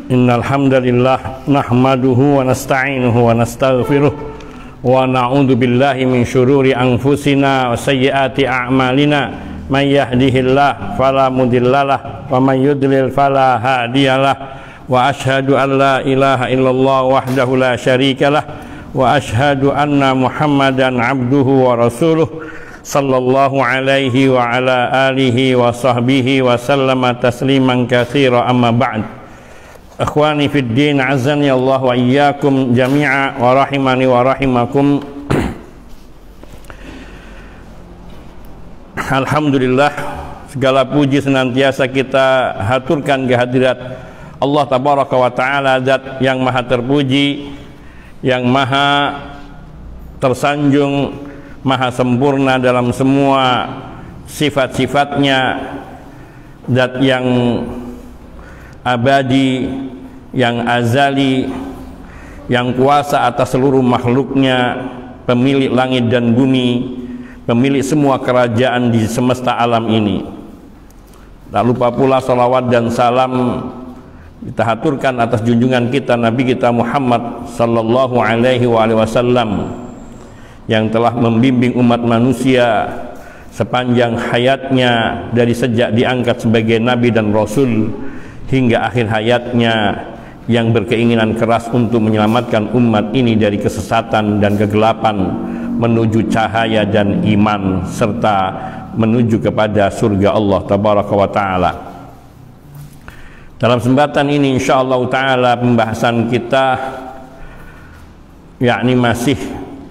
Innal hamdalillah nahmaduhu wa nasta'inuhu wa nastaghfiruh wa na'udzu billahi min syururi anfusina wa sayyiati a'malina may yahdihillahu fala mudhillalah wa may yudlil fala hadiyalah wa asyhadu an la ilaha illallah wahdahu la syarikalah wa asyhadu anna Muhammadan abduhu wa rasuluh sallallahu alaihi wa ala alihi wa sahbihi wa sallama tasliman katsira amma ba'd. Akhwani fid din, azani Allah wa iyyakum jami'a wa rahimani wa rahimakum. Alhamdulillah, segala puji senantiasa kita haturkan kehadirat Allah tabaraka wa ta'ala, zat yang maha terpuji, yang maha tersanjung, maha sempurna dalam semua sifat-sifatnya, zat yang abadi, yang azali, yang kuasa atas seluruh makhluknya, pemilik langit dan bumi, pemilik semua kerajaan di semesta alam ini. Tak lupa pula salawat dan salam kita haturkan atas junjungan kita Nabi kita Muhammad sallallahu alaihi wasallam, yang telah membimbing umat manusia sepanjang hayatnya, dari sejak diangkat sebagai nabi dan rasul hingga akhir hayatnya, yang berkeinginan keras untuk menyelamatkan umat ini dari kesesatan dan kegelapan menuju cahaya dan iman, serta menuju kepada surga Allah tabaraka wa ta'ala. Dalam kesempatan ini insyaallah ta'ala pembahasan kita yakni masih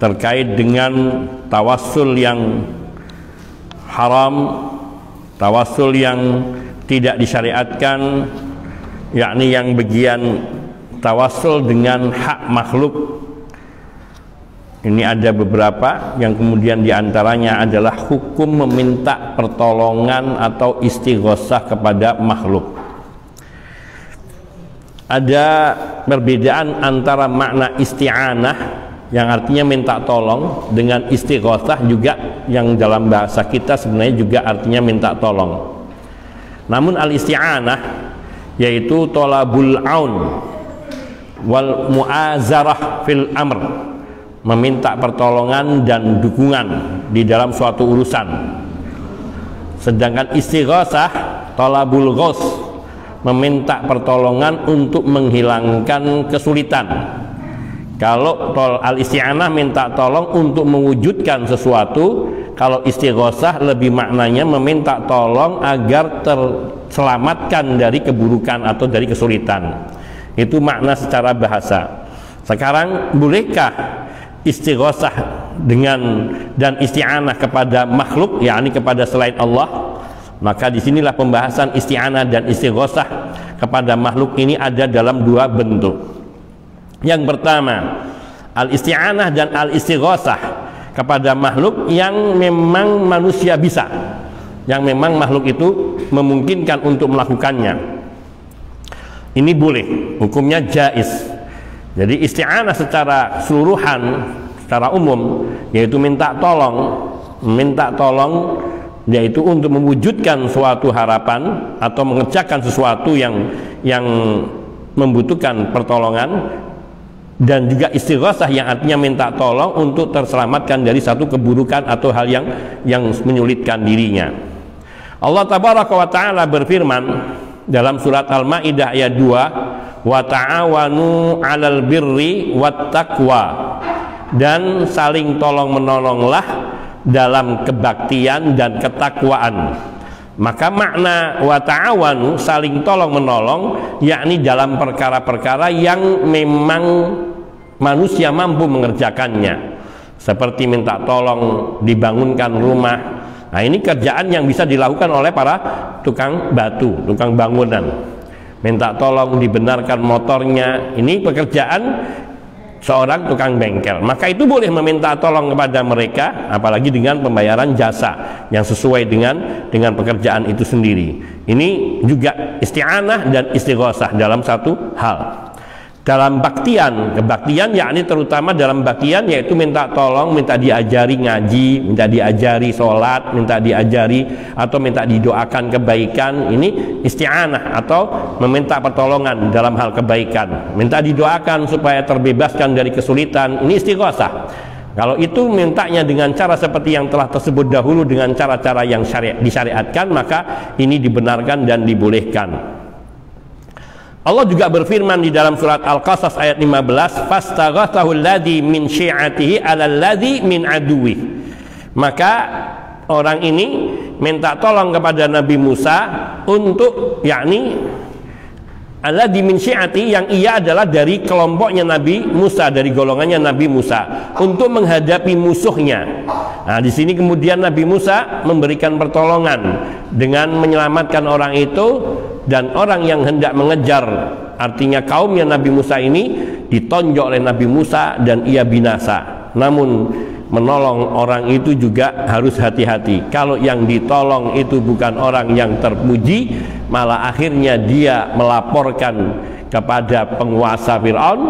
terkait dengan tawassul yang haram, tawassul yang tidak disyariatkan, yakni yang bagian tawassul dengan hak makhluk. Ini ada beberapa yang kemudian diantaranya adalah hukum meminta pertolongan atau istighosah kepada makhluk. Ada perbedaan antara makna isti'anah yang artinya minta tolong dengan istighosah juga, yang dalam bahasa kita sebenarnya juga artinya minta tolong. Namun al-isti'anah yaitu tolabul aun wal mu'azarah fil amr, meminta pertolongan dan dukungan di dalam suatu urusan. Sedangkan istighosah tolabul ghos, meminta pertolongan untuk menghilangkan kesulitan. Kalau al-isti'anah minta tolong untuk mewujudkan sesuatu, kalau istighosah lebih maknanya meminta tolong agar terselamatkan dari keburukan atau dari kesulitan. Itu makna secara bahasa. Sekarang, bolehkah istighosah dengan dan isti'anah kepada makhluk, yakni kepada selain Allah? Maka disinilah pembahasan isti'anah dan istighosah kepada makhluk ini ada dalam dua bentuk. Yang pertama, al-isti'anah dan al-istighosah kepada makhluk yang memang manusia bisa, yang memang makhluk itu memungkinkan untuk melakukannya. Ini boleh, hukumnya jaiz. Jadi isti'anah secara keseluruhan, secara umum, yaitu minta tolong yaitu untuk mewujudkan suatu harapan atau mengerjakan sesuatu yang membutuhkan pertolongan. Dan juga istighosah yang artinya minta tolong untuk terselamatkan dari satu keburukan atau hal yang menyulitkan dirinya. Allah tabaraka wa ta'ala berfirman dalam surat Al-Maidah ayat 2, wa ta'awanu 'alal birri wat taqwa, dan saling tolong menolonglah dalam kebaktian dan ketakwaan. Maka makna wa ta'awanu, saling tolong menolong, yakni dalam perkara-perkara yang memang manusia mampu mengerjakannya, seperti minta tolong dibangunkan rumah. Nah, ini kerjaan yang bisa dilakukan oleh para tukang batu, tukang bangunan. Minta tolong dibenarkan motornya, ini pekerjaan seorang tukang bengkel. Maka itu boleh meminta tolong kepada mereka, apalagi dengan pembayaran jasa yang sesuai dengan pekerjaan itu sendiri. Ini juga isti'anah dan istighosah dalam satu hal. dalam kebaktian yakni terutama dalam baktian, yaitu minta tolong, minta diajari ngaji, minta diajari sholat, minta diajari atau minta didoakan kebaikan. Ini isti'anah atau meminta pertolongan dalam hal kebaikan, minta didoakan supaya terbebaskan dari kesulitan. Ini istighosah. Kalau itu mintanya dengan cara seperti yang telah tersebut dahulu, dengan cara-cara yang disyariatkan, maka ini dibenarkan dan dibolehkan. Allah juga berfirman di dalam surat Al-Qasas ayat 15, fastaghathahu alladhi min syi'atihi 'ala alladhi min aduwwi. Maka orang ini minta tolong kepada Nabi Musa untuk, yakni alladhi min syi'ati, yang ia adalah dari kelompoknya Nabi Musa, dari golongannya Nabi Musa, untuk menghadapi musuhnya. Nah, di sini kemudian Nabi Musa memberikan pertolongan dengan menyelamatkan orang itu, dan orang yang hendak mengejar, artinya kaumnya Nabi Musa ini, ditonjok oleh Nabi Musa dan ia binasa. Namun menolong orang itu juga harus hati-hati. Kalau yang ditolong itu bukan orang yang terpuji, malah akhirnya dia melaporkan kepada penguasa Fir'aun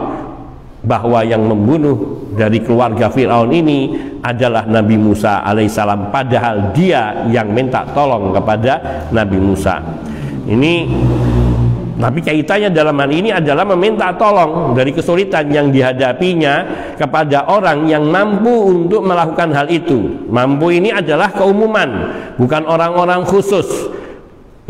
bahwa yang membunuh dari keluarga Fir'aun ini adalah Nabi Musa alaihissalam, padahal dia yang minta tolong kepada Nabi Musa. Ini, tapi kaitannya dalam hal ini adalah meminta tolong dari kesulitan yang dihadapinya kepada orang yang mampu untuk melakukan hal itu. Mampu ini adalah keumuman, bukan orang-orang khusus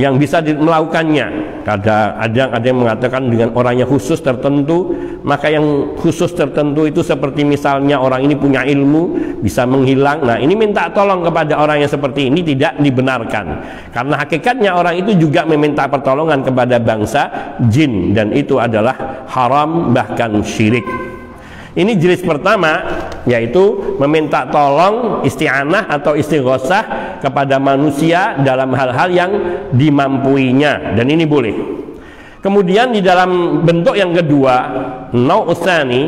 yang bisa melakukannya. Ada yang mengatakan dengan orangnya khusus tertentu, maka yang khusus tertentu itu seperti misalnya orang ini punya ilmu, bisa menghilang. Nah, ini minta tolong kepada orang yang seperti ini tidak dibenarkan, karena hakikatnya orang itu juga meminta pertolongan kepada bangsa jin, dan itu adalah haram, bahkan syirik. Ini jenis pertama, yaitu meminta tolong, isti'anah atau istighosah kepada manusia dalam hal-hal yang dimampuinya, dan ini boleh. Kemudian di dalam bentuk yang kedua, nau'utsani,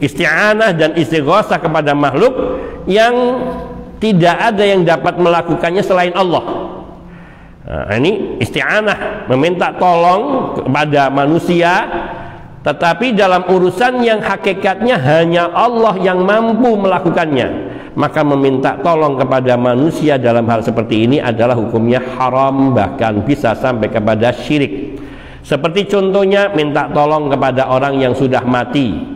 isti'anah dan istighosah kepada makhluk yang tidak ada yang dapat melakukannya selain Allah. Nah, ini isti'anah, meminta tolong kepada manusia, tetapi dalam urusan yang hakikatnya hanya Allah yang mampu melakukannya, maka meminta tolong kepada manusia dalam hal seperti ini adalah hukumnya haram, bahkan bisa sampai kepada syirik. Seperti contohnya minta tolong kepada orang yang sudah mati.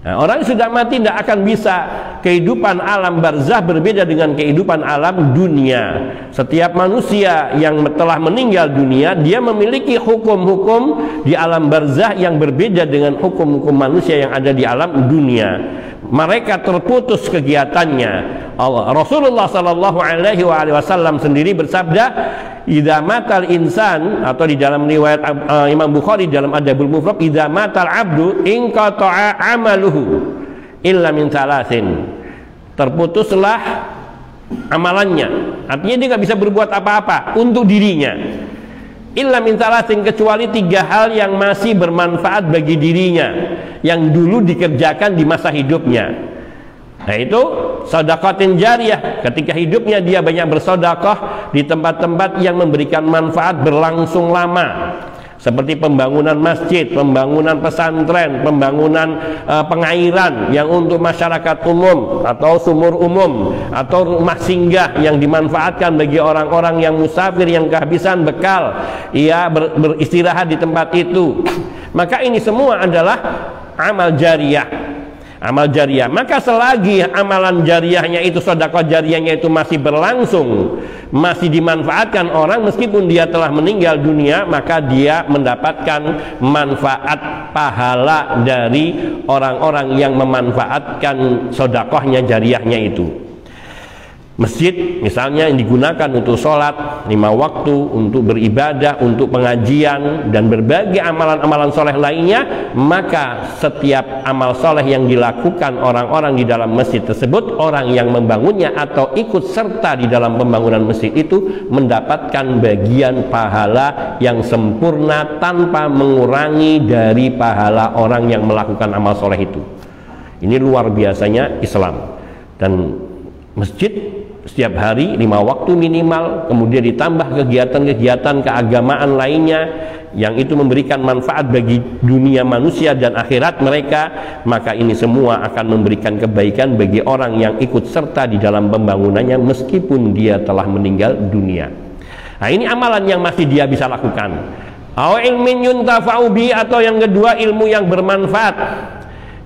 Nah, orang yang sudah mati tidak akan bisa. Kehidupan alam barzah berbeda dengan kehidupan alam dunia. Setiap manusia yang telah meninggal dunia, dia memiliki hukum-hukum di alam barzah yang berbeda dengan hukum-hukum manusia yang ada di alam dunia. Mereka terputus kegiatannya. Rasulullah Shallallahu Alaihi Wasallam sendiri bersabda, "Idza matal insan," atau di dalam riwayat Imam Bukhari dalam Adabul Mufrad, "Idza matal abdu inqata'a amaluhu illa min thalathin." Terputuslah amalannya. Artinya dia nggak bisa berbuat apa-apa untuk dirinya. Illa min thalathin, kecuali 3 hal yang masih bermanfaat bagi dirinya, yang dulu dikerjakan di masa hidupnya. Nah, itu sedekatin jariyah, ketika hidupnya dia banyak bersedekah di tempat-tempat yang memberikan manfaat berlangsung lama, seperti pembangunan masjid, pembangunan pesantren, pembangunan pengairan yang untuk masyarakat umum atau sumur umum, atau rumah singgah yang dimanfaatkan bagi orang-orang yang musafir yang kehabisan bekal, ia beristirahat di tempat itu. Maka ini semua adalah amal jariyah. Amal jariyah. Maka selagi amalan jariyahnya itu, sedekah jariyahnya itu masih berlangsung, masih dimanfaatkan orang, meskipun dia telah meninggal dunia, maka dia mendapatkan manfaat pahala dari orang-orang yang memanfaatkan sedekahnya jariyahnya itu. Masjid misalnya yang digunakan untuk sholat 5 waktu, untuk beribadah, untuk pengajian, dan berbagai amalan-amalan soleh lainnya, maka setiap amal soleh yang dilakukan orang-orang di dalam masjid tersebut, orang yang membangunnya atau ikut serta di dalam pembangunan masjid itu mendapatkan bagian pahala yang sempurna tanpa mengurangi dari pahala orang yang melakukan amal soleh itu. Ini luar biasanya Islam. Dan masjid setiap hari 5 waktu minimal, kemudian ditambah kegiatan-kegiatan keagamaan lainnya yang itu memberikan manfaat bagi dunia manusia dan akhirat mereka, maka ini semua akan memberikan kebaikan bagi orang yang ikut serta di dalam pembangunannya meskipun dia telah meninggal dunia. Nah, ini amalan yang masih dia bisa lakukan. Aw ilmin yuntafa'u bi, atau yang kedua ilmu yang bermanfaat.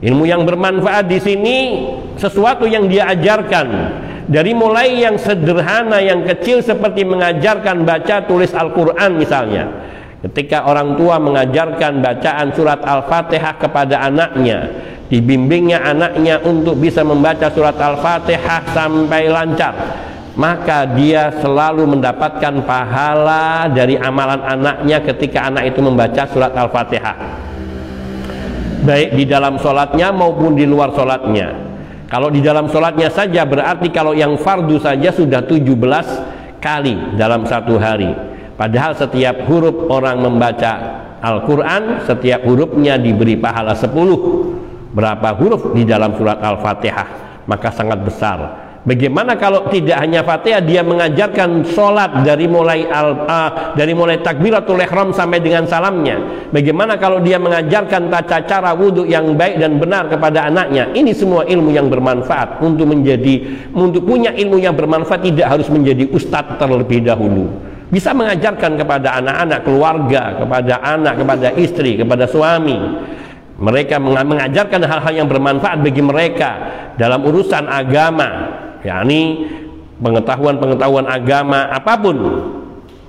Ilmu yang bermanfaat di sini sesuatu yang dia ajarkan, dari mulai yang sederhana, yang kecil seperti mengajarkan baca tulis Al-Quran misalnya. Ketika orang tua mengajarkan bacaan surat Al-Fatihah kepada anaknya, dibimbingnya anaknya untuk bisa membaca surat Al-Fatihah sampai lancar, maka dia selalu mendapatkan pahala dari amalan anaknya ketika anak itu membaca surat Al-Fatihah, baik di dalam sholatnya maupun di luar sholatnya. Kalau di dalam sholatnya saja berarti kalau yang fardu saja sudah 17 kali dalam satu hari. Padahal setiap huruf orang membaca Al-Quran, setiap hurufnya diberi pahala 10. Berapa huruf di dalam surat Al-Fatihah? Maka sangat besar. Bagaimana kalau tidak hanya Fatihah, dia mengajarkan sholat dari mulai takbiratul ihram sampai dengan salamnya. Bagaimana kalau dia mengajarkan tata cara wudhu yang baik dan benar kepada anaknya? Ini semua ilmu yang bermanfaat. Untuk punya ilmu yang bermanfaat tidak harus menjadi ustadz terlebih dahulu. Bisa mengajarkan kepada anak-anak, keluarga, kepada anak, kepada istri, kepada suami. Mereka mengajarkan hal-hal yang bermanfaat bagi mereka dalam urusan agama, yakni pengetahuan agama apapun,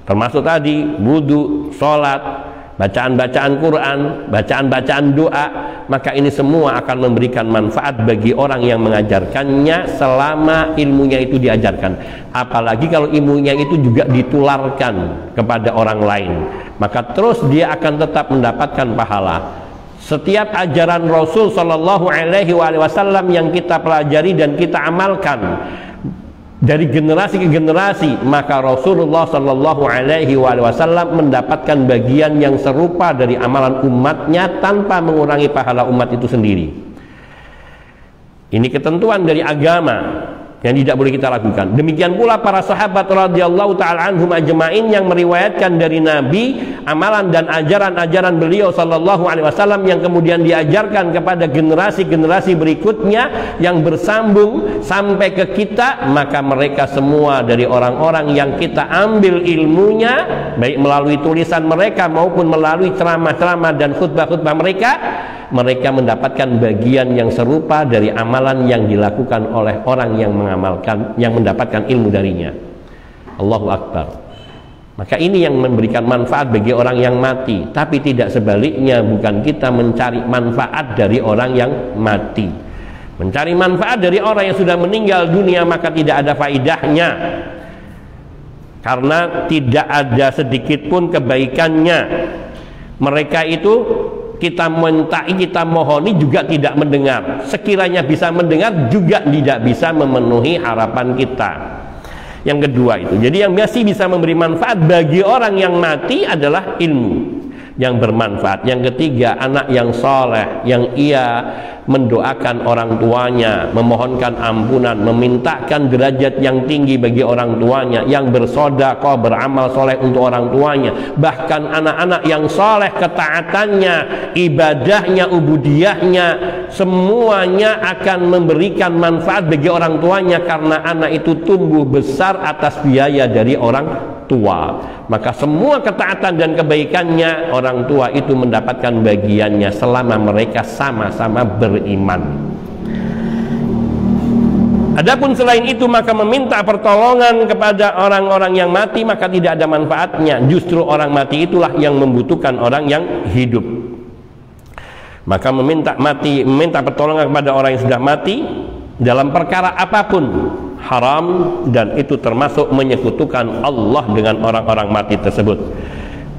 termasuk tadi wudu, sholat, bacaan-bacaan Quran, bacaan-bacaan doa. Maka ini semua akan memberikan manfaat bagi orang yang mengajarkannya selama ilmunya itu diajarkan. Apalagi kalau ilmunya itu juga ditularkan kepada orang lain, maka terus dia akan tetap mendapatkan pahala. Setiap ajaran Rasul Shallallahu Alaihi Wasallam yang kita pelajari dan kita amalkan dari generasi ke generasi, maka Rasulullah Shallallahu Alaihi Wasallam mendapatkan bagian yang serupa dari amalan umatnya tanpa mengurangi pahala umat itu sendiri. Ini ketentuan dari agama yang tidak boleh kita lakukan. Demikian pula para sahabat radhiyallahu ta'ala anhum ajma'in yang meriwayatkan dari Nabi amalan dan ajaran-ajaran beliau sallallahu alaihi wasallam yang kemudian diajarkan kepada generasi-generasi berikutnya yang bersambung sampai ke kita. Maka mereka semua dari orang-orang yang kita ambil ilmunya, baik melalui tulisan mereka maupun melalui ceramah-ceramah dan khutbah-khutbah mereka, mereka mendapatkan bagian yang serupa dari amalan yang dilakukan oleh orang yang mengamalkan, yang mendapatkan ilmu darinya. Allahu Akbar. Maka ini yang memberikan manfaat bagi orang yang mati, tapi tidak sebaliknya. Bukan kita mencari manfaat dari orang yang mati. Mencari manfaat dari orang yang sudah meninggal dunia maka tidak ada faidahnya, karena tidak ada sedikit pun kebaikannya. Mereka itu kita mintai, kita mohoni juga tidak mendengar. Sekiranya bisa mendengar juga tidak bisa memenuhi harapan kita. Yang kedua itu, jadi yang masih bisa memberi manfaat bagi orang yang mati adalah ilmu yang bermanfaat. Yang ketiga, anak yang soleh, yang ia mendoakan orang tuanya, memohonkan ampunan, memintakan derajat yang tinggi bagi orang tuanya, yang bersedekah, beramal soleh untuk orang tuanya. Bahkan anak-anak yang soleh, ketaatannya, ibadahnya, ubudiyahnya, semuanya akan memberikan manfaat bagi orang tuanya, karena anak itu tumbuh besar atas biaya dari orang tua. Maka semua ketaatan dan kebaikannya orang tua itu mendapatkan bagiannya selama mereka sama-sama beriman. Adapun selain itu, maka meminta pertolongan kepada orang-orang yang mati maka tidak ada manfaatnya. Justru orang mati itulah yang membutuhkan orang yang hidup. Maka meminta pertolongan kepada orang yang sudah mati dalam perkara apapun haram, dan itu termasuk menyekutukan Allah dengan orang-orang mati tersebut.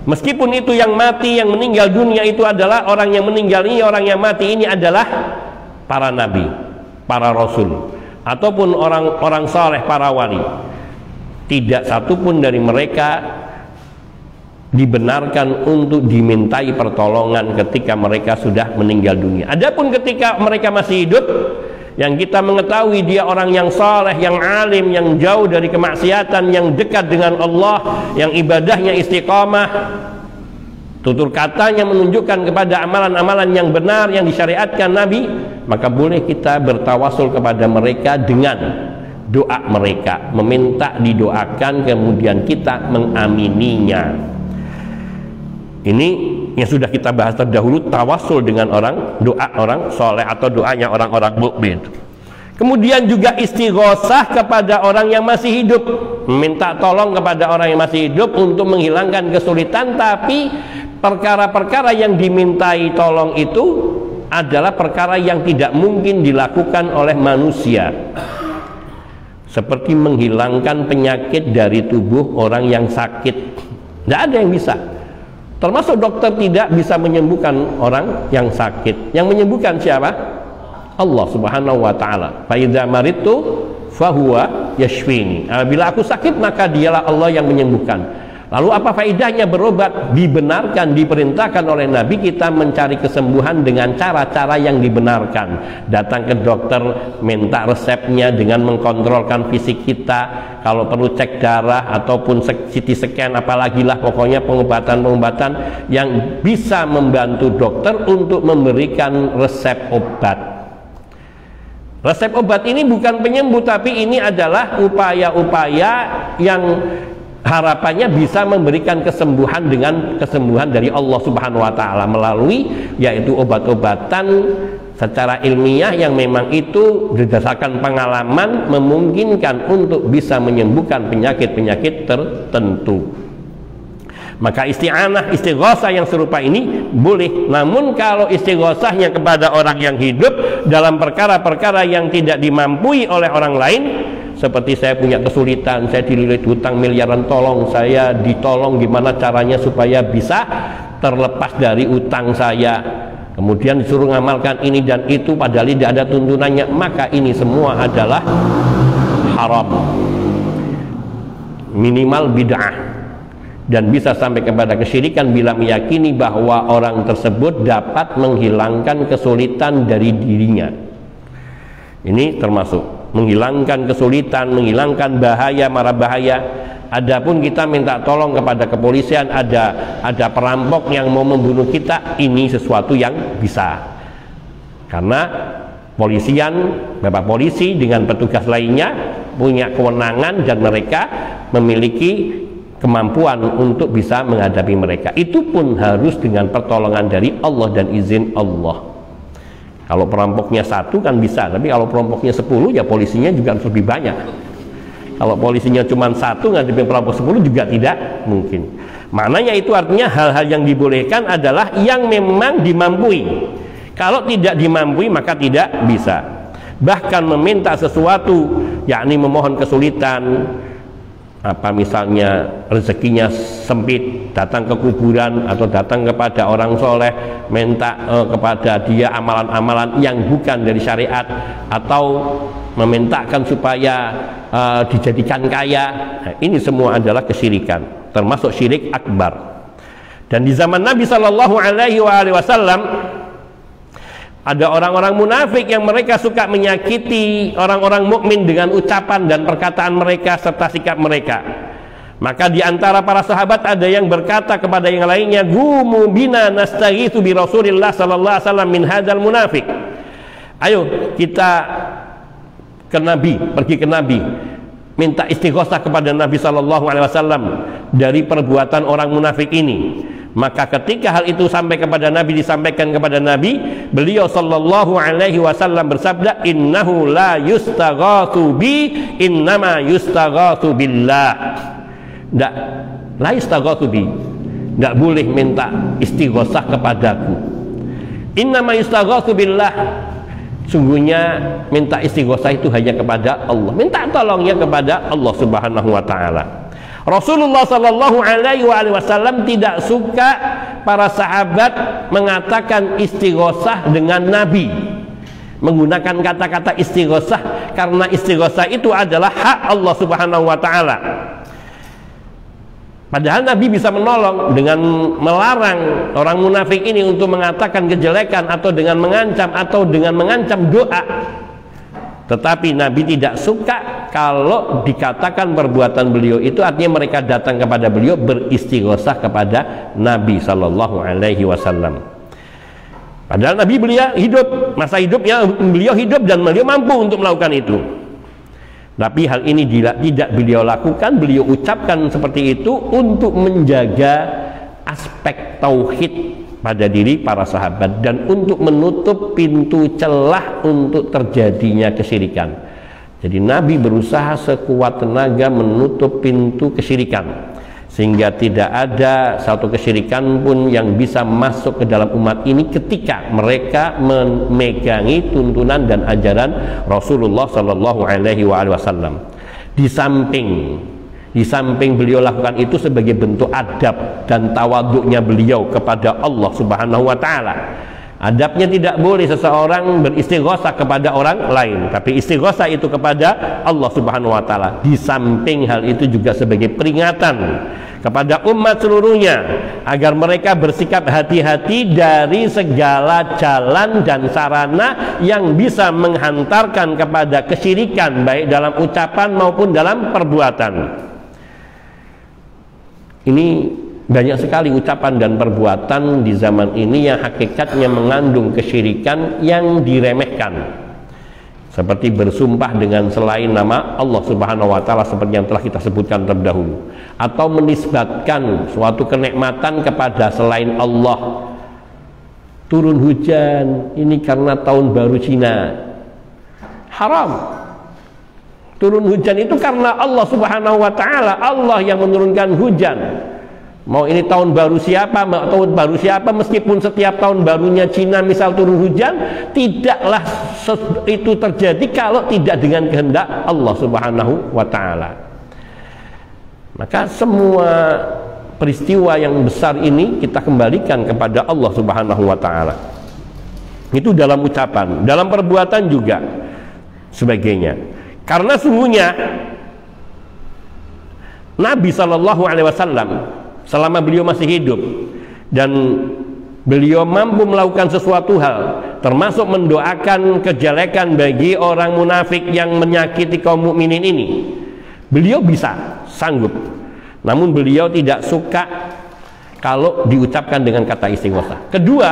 Meskipun itu yang mati, yang meninggal dunia itu adalah orang yang meninggal ini, orang yang mati ini adalah para nabi, para rasul, ataupun orang-orang saleh, para wali. Tidak satupun dari mereka dibenarkan untuk dimintai pertolongan ketika mereka sudah meninggal dunia. Adapun ketika mereka masih hidup, yang kita mengetahui dia orang yang saleh, yang alim, yang jauh dari kemaksiatan, yang dekat dengan Allah, yang ibadahnya istiqamah, tutur katanya menunjukkan kepada amalan-amalan yang benar yang disyariatkan Nabi, maka boleh kita bertawasul kepada mereka dengan doa mereka, meminta didoakan, kemudian kita mengamininya. Ini yang sudah kita bahas terdahulu, tawasul dengan doa orang soleh atau doanya orang-orang mukmin. Kemudian juga istighosah kepada orang yang masih hidup, minta tolong kepada orang yang masih hidup untuk menghilangkan kesulitan, tapi perkara-perkara yang dimintai tolong itu adalah perkara yang tidak mungkin dilakukan oleh manusia, seperti menghilangkan penyakit dari tubuh orang yang sakit. Tidak ada yang bisa, termasuk dokter tidak bisa menyembuhkan orang yang sakit. Yang menyembuhkan siapa? Allah Subhanahu wa ta'ala. Fa idza maridtu fahuwa yashfini. Bila aku sakit maka dialah Allah yang menyembuhkan. Lalu apa faedahnya berobat? Dibenarkan, diperintahkan oleh Nabi kita mencari kesembuhan dengan cara-cara yang dibenarkan. Datang ke dokter, minta resepnya dengan mengkontrolkan fisik kita. Kalau perlu cek darah ataupun CT scan, apalagi lah pokoknya pengobatan-pengobatan yang bisa membantu dokter untuk memberikan resep obat. Resep obat ini bukan penyembuh, tapi ini adalah upaya-upaya yang harapannya bisa memberikan kesembuhan dengan kesembuhan dari Allah Subhanahu wa ta'ala melalui yaitu obat-obatan secara ilmiah yang memang itu berdasarkan pengalaman memungkinkan untuk bisa menyembuhkan penyakit-penyakit tertentu. Maka isti'anah, istighosah yang serupa ini boleh. Namun kalau istighosahnya kepada orang yang hidup dalam perkara-perkara yang tidak dimampui oleh orang lain, seperti saya punya kesulitan, saya dililit hutang miliaran, tolong saya ditolong gimana caranya supaya bisa terlepas dari utang saya, kemudian disuruh ngamalkan ini dan itu padahal tidak ada tuntunannya, maka ini semua adalah haram, minimal bid'ah, dan bisa sampai kepada kesyirikan bila meyakini bahwa orang tersebut dapat menghilangkan kesulitan dari dirinya. Ini termasuk menghilangkan kesulitan, menghilangkan bahaya, mara bahaya. Adapun kita minta tolong kepada kepolisian, ada perampok yang mau membunuh kita, ini sesuatu yang bisa, karena polisian, bapak polisi dengan petugas lainnya punya kewenangan dan mereka memiliki kemampuan untuk bisa menghadapi mereka. Itu pun harus dengan pertolongan dari Allah dan izin Allah. Kalau perampoknya satu kan bisa, tapi kalau perampoknya 10 ya polisinya juga harus lebih banyak. Kalau polisinya cuma satu ngadepin perampok 10 juga tidak mungkin. Maknanya itu artinya hal-hal yang dibolehkan adalah yang memang dimampui. Kalau tidak dimampui maka tidak bisa. Bahkan meminta sesuatu, yakni memohon kesulitan, apa misalnya rezekinya sempit, datang ke kuburan atau datang kepada orang soleh minta kepada dia amalan-amalan yang bukan dari syariat, atau memintakan supaya dijadikan kaya, nah, ini semua adalah kesyirikan, termasuk syirik akbar. Dan di zaman Nabi Shallallahu Alaihi Wasallam ada orang-orang munafik yang mereka suka menyakiti orang-orang mukmin dengan ucapan dan perkataan mereka serta sikap mereka. Maka di antara para sahabat ada yang berkata kepada yang lainnya, "Gumu bina nastaghitsu bi Rasulillah sallallahu alaihi wasallam min hadzal munafik." Ayo kita ke Nabi, pergi ke Nabi, minta istighosah kepada Nabi sallallahu alaihi wasallam dari perbuatan orang munafik ini. Maka ketika hal itu sampai kepada Nabi, disampaikan kepada Nabi, beliau sallallahu alaihi wasallam bersabda, "Innahu la yustaghatsu bi, innama yustaghatsu billah." Enggak, la yustaghatsu bi, enggak boleh minta istighosah kepadaku. Innama yustaghatsu billah, sungguhnya minta istighosah itu hanya kepada Allah, minta tolongnya kepada Allah Subhanahu wa ta'ala. Rasulullah Sallallahu Alaihi Wasallam tidak suka para sahabat mengatakan istighosah dengan Nabi, menggunakan kata-kata istighosah, karena istighosah itu adalah hak Allah Subhanahu Wa Taala. Padahal Nabi bisa menolong dengan melarang orang munafik ini untuk mengatakan kejelekan atau dengan mengancam doa. Tetapi Nabi tidak suka kalau dikatakan perbuatan beliau itu artinya mereka datang kepada beliau beristighosah kepada Nabi Shallallahu Alaihi Wasallam. Padahal Nabi beliau hidup, masa hidupnya beliau hidup dan beliau mampu untuk melakukan itu. Tapi hal ini tidak beliau lakukan, beliau ucapkan seperti itu untuk menjaga aspek tauhid pada diri para sahabat dan untuk menutup pintu celah untuk terjadinya kesyirikan. Jadi Nabi berusaha sekuat tenaga menutup pintu kesyirikan sehingga tidak ada satu kesyirikan pun yang bisa masuk ke dalam umat ini ketika mereka memegangi tuntunan dan ajaran Rasulullah Shallallahu Alaihi Wasallam. Di samping beliau lakukan itu sebagai bentuk adab dan tawaduknya beliau kepada Allah Subhanahu wa Ta'ala. Adabnya tidak boleh seseorang beristighosah kepada orang lain, tapi istighosah itu kepada Allah Subhanahu wa Ta'ala. Di samping hal itu juga sebagai peringatan kepada umat seluruhnya agar mereka bersikap hati-hati dari segala jalan dan sarana yang bisa menghantarkan kepada kesyirikan, baik dalam ucapan maupun dalam perbuatan. Ini banyak sekali ucapan dan perbuatan di zaman ini yang hakikatnya mengandung kesyirikan yang diremehkan, seperti bersumpah dengan selain nama Allah Subhanahu wa Ta'ala seperti yang telah kita sebutkan terdahulu, atau menisbatkan suatu kenikmatan kepada selain Allah. Turun hujan ini karena tahun baru Cina, haram. Turun hujan itu karena Allah Subhanahu wa Ta'ala, Allah yang menurunkan hujan. Mau ini tahun baru siapa, tahun baru siapa, meskipun setiap tahun barunya Cina misal turun hujan, tidaklah itu terjadi kalau tidak dengan kehendak Allah Subhanahu wa Ta'ala. Maka semua peristiwa yang besar ini kita kembalikan kepada Allah Subhanahu wa Ta'ala. Itu dalam ucapan, dalam perbuatan juga sebagainya. Karena sungguhnya Nabi Shallallahu Alaihi Wasallam selama beliau masih hidup dan beliau mampu melakukan sesuatu hal, termasuk mendoakan kejelekan bagi orang munafik yang menyakiti kaum mukminin ini, beliau bisa, sanggup. Namun beliau tidak suka kalau diucapkan dengan kata istighosah. Kedua,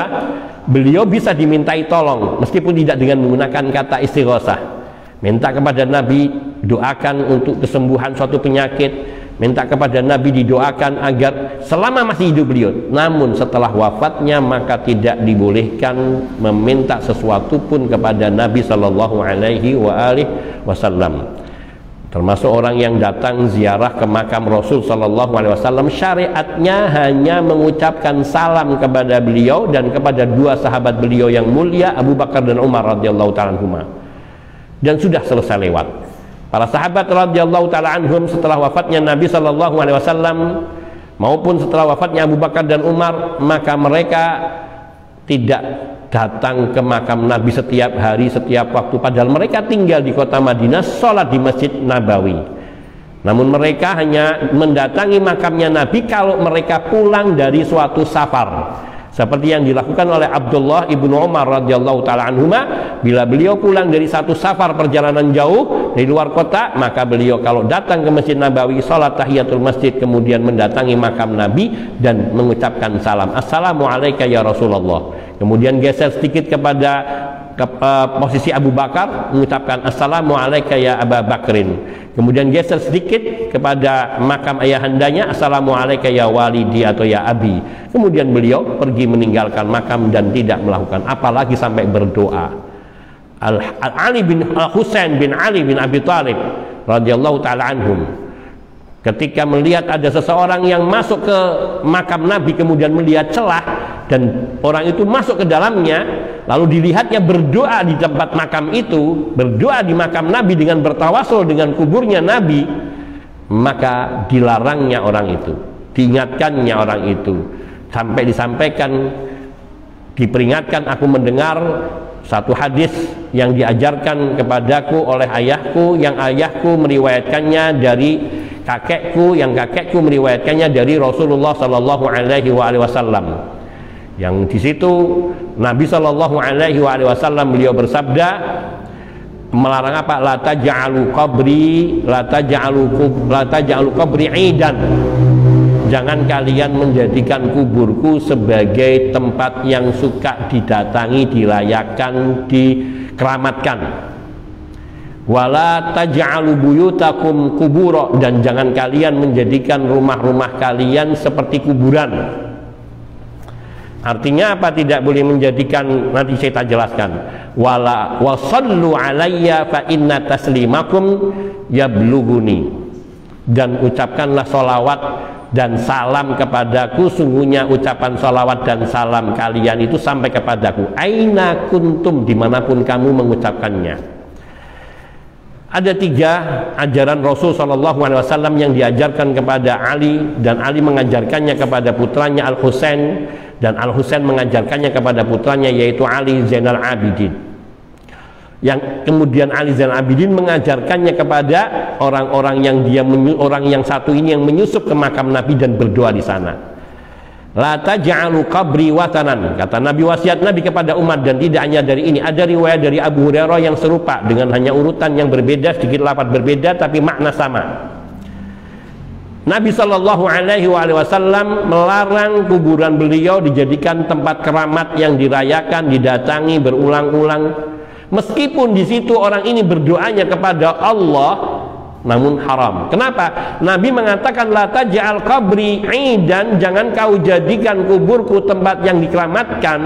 beliau bisa dimintai tolong meskipun tidak dengan menggunakan kata istighosah. Minta kepada Nabi doakan untuk kesembuhan suatu penyakit, minta kepada Nabi didoakan agar selama masih hidup beliau. Namun setelah wafatnya maka tidak dibolehkan meminta sesuatu pun kepada Nabi Shallallahu Alaihi Wasallam. Termasuk orang yang datang ziarah ke makam Rasul Shallallahu Alaihi Wasallam, syariatnya hanya mengucapkan salam kepada beliau dan kepada dua sahabat beliau yang mulia, Abu Bakar dan Umar radhiyallahu ta'ala anhuma. Dan sudah selesai lewat. Para sahabat radhiyallahu ta'ala anhum setelah wafatnya Nabi Shallallahu Alaihi Wasallam maupun setelah wafatnya Abu Bakar dan Umar, maka mereka tidak datang ke makam Nabi setiap hari, setiap waktu, padahal mereka tinggal di kota Madinah, sholat di Masjid Nabawi. Namun mereka hanya mendatangi makamnya Nabi kalau mereka pulang dari suatu safar, seperti yang dilakukan oleh Abdullah ibnu Umar radhiyallahu ta'ala anhuma. Bila beliau pulang dari satu safar perjalanan jauh dari luar kota, maka beliau kalau datang ke Masjid Nabawi, sholat tahiyatul masjid, kemudian mendatangi makam Nabi dan mengucapkan salam, assalamu alayka ya Rasulullah. Kemudian geser sedikit kepada posisi Abu Bakar, mengucapkan assalamu alayka ya Aba Bakrin. Kemudian geser sedikit kepada makam ayahandanya, assalamu alayka ya walidi atau ya abi. Kemudian beliau pergi meninggalkan makam dan tidak melakukan apalagi sampai berdoa. Al-Husain bin Ali bin Abi Thalib radhiyallahu ta'ala anhum, ketika melihat ada seseorang yang masuk ke makam Nabi kemudian melihat celah dan orang itu masuk ke dalamnya, lalu dilihatnya berdoa di tempat makam itu, berdoa di makam Nabi dengan bertawasul dengan kuburnya Nabi, maka dilarangnya orang itu, diingatkannya orang itu, sampai disampaikan, diperingatkan, aku mendengar satu hadis yang diajarkan kepadaku oleh ayahku, yang ayahku meriwayatkannya dari kakekku, yang kakekku meriwayatkannya dari Rasulullah Sallallahu Alaihi Wasallam. Yang di situ Nabi Sallallahu Alaihi Wasallam beliau bersabda, Melarang apa? La taj'alu qabri idan. Jangan kalian menjadikan kuburku sebagai tempat yang suka didatangi, dirayakan, dikeramatkan. Wala taj'alu buyutakum kubura, dan jangan kalian menjadikan rumah-rumah kalian seperti kuburan. Artinya apa? Tidak boleh menjadikan, nanti saya jelaskan. Wala wasallu alayya fa inna taslimakum yablughuni, dan ucapkanlah sholawat dan salam kepadaku, sungguhnya ucapan sholawat dan salam kalian itu sampai kepadaku. Aina kuntum, dimanapun kamu mengucapkannya. Ada 3 ajaran Rasul SAW yang diajarkan kepada Ali, dan Ali mengajarkannya kepada putranya Al-Husain, dan Al-Husain mengajarkannya kepada putranya yaitu Ali Zainal Abidin, yang kemudian Ali Zainal Abidin mengajarkannya kepada orang-orang yang satu ini yang menyusup ke makam Nabi dan berdoa di sana. La taj'alu qabri watanan, kata Nabi, wasiat Nabi kepada umat. Dan tidak hanya dari ini, ada riwayat dari Abu Hurairah yang serupa dengan hanya urutan yang berbeda, sedikit lafaz berbeda tapi makna sama. Nabi SAW melarang kuburan beliau dijadikan tempat keramat yang dirayakan, didatangi berulang-ulang, meskipun di situ orang ini berdoanya kepada Allah, namun haram. Kenapa? Nabi mengatakan la taj'al qabri idan, jangan kau jadikan kuburku tempat yang dikeramatkan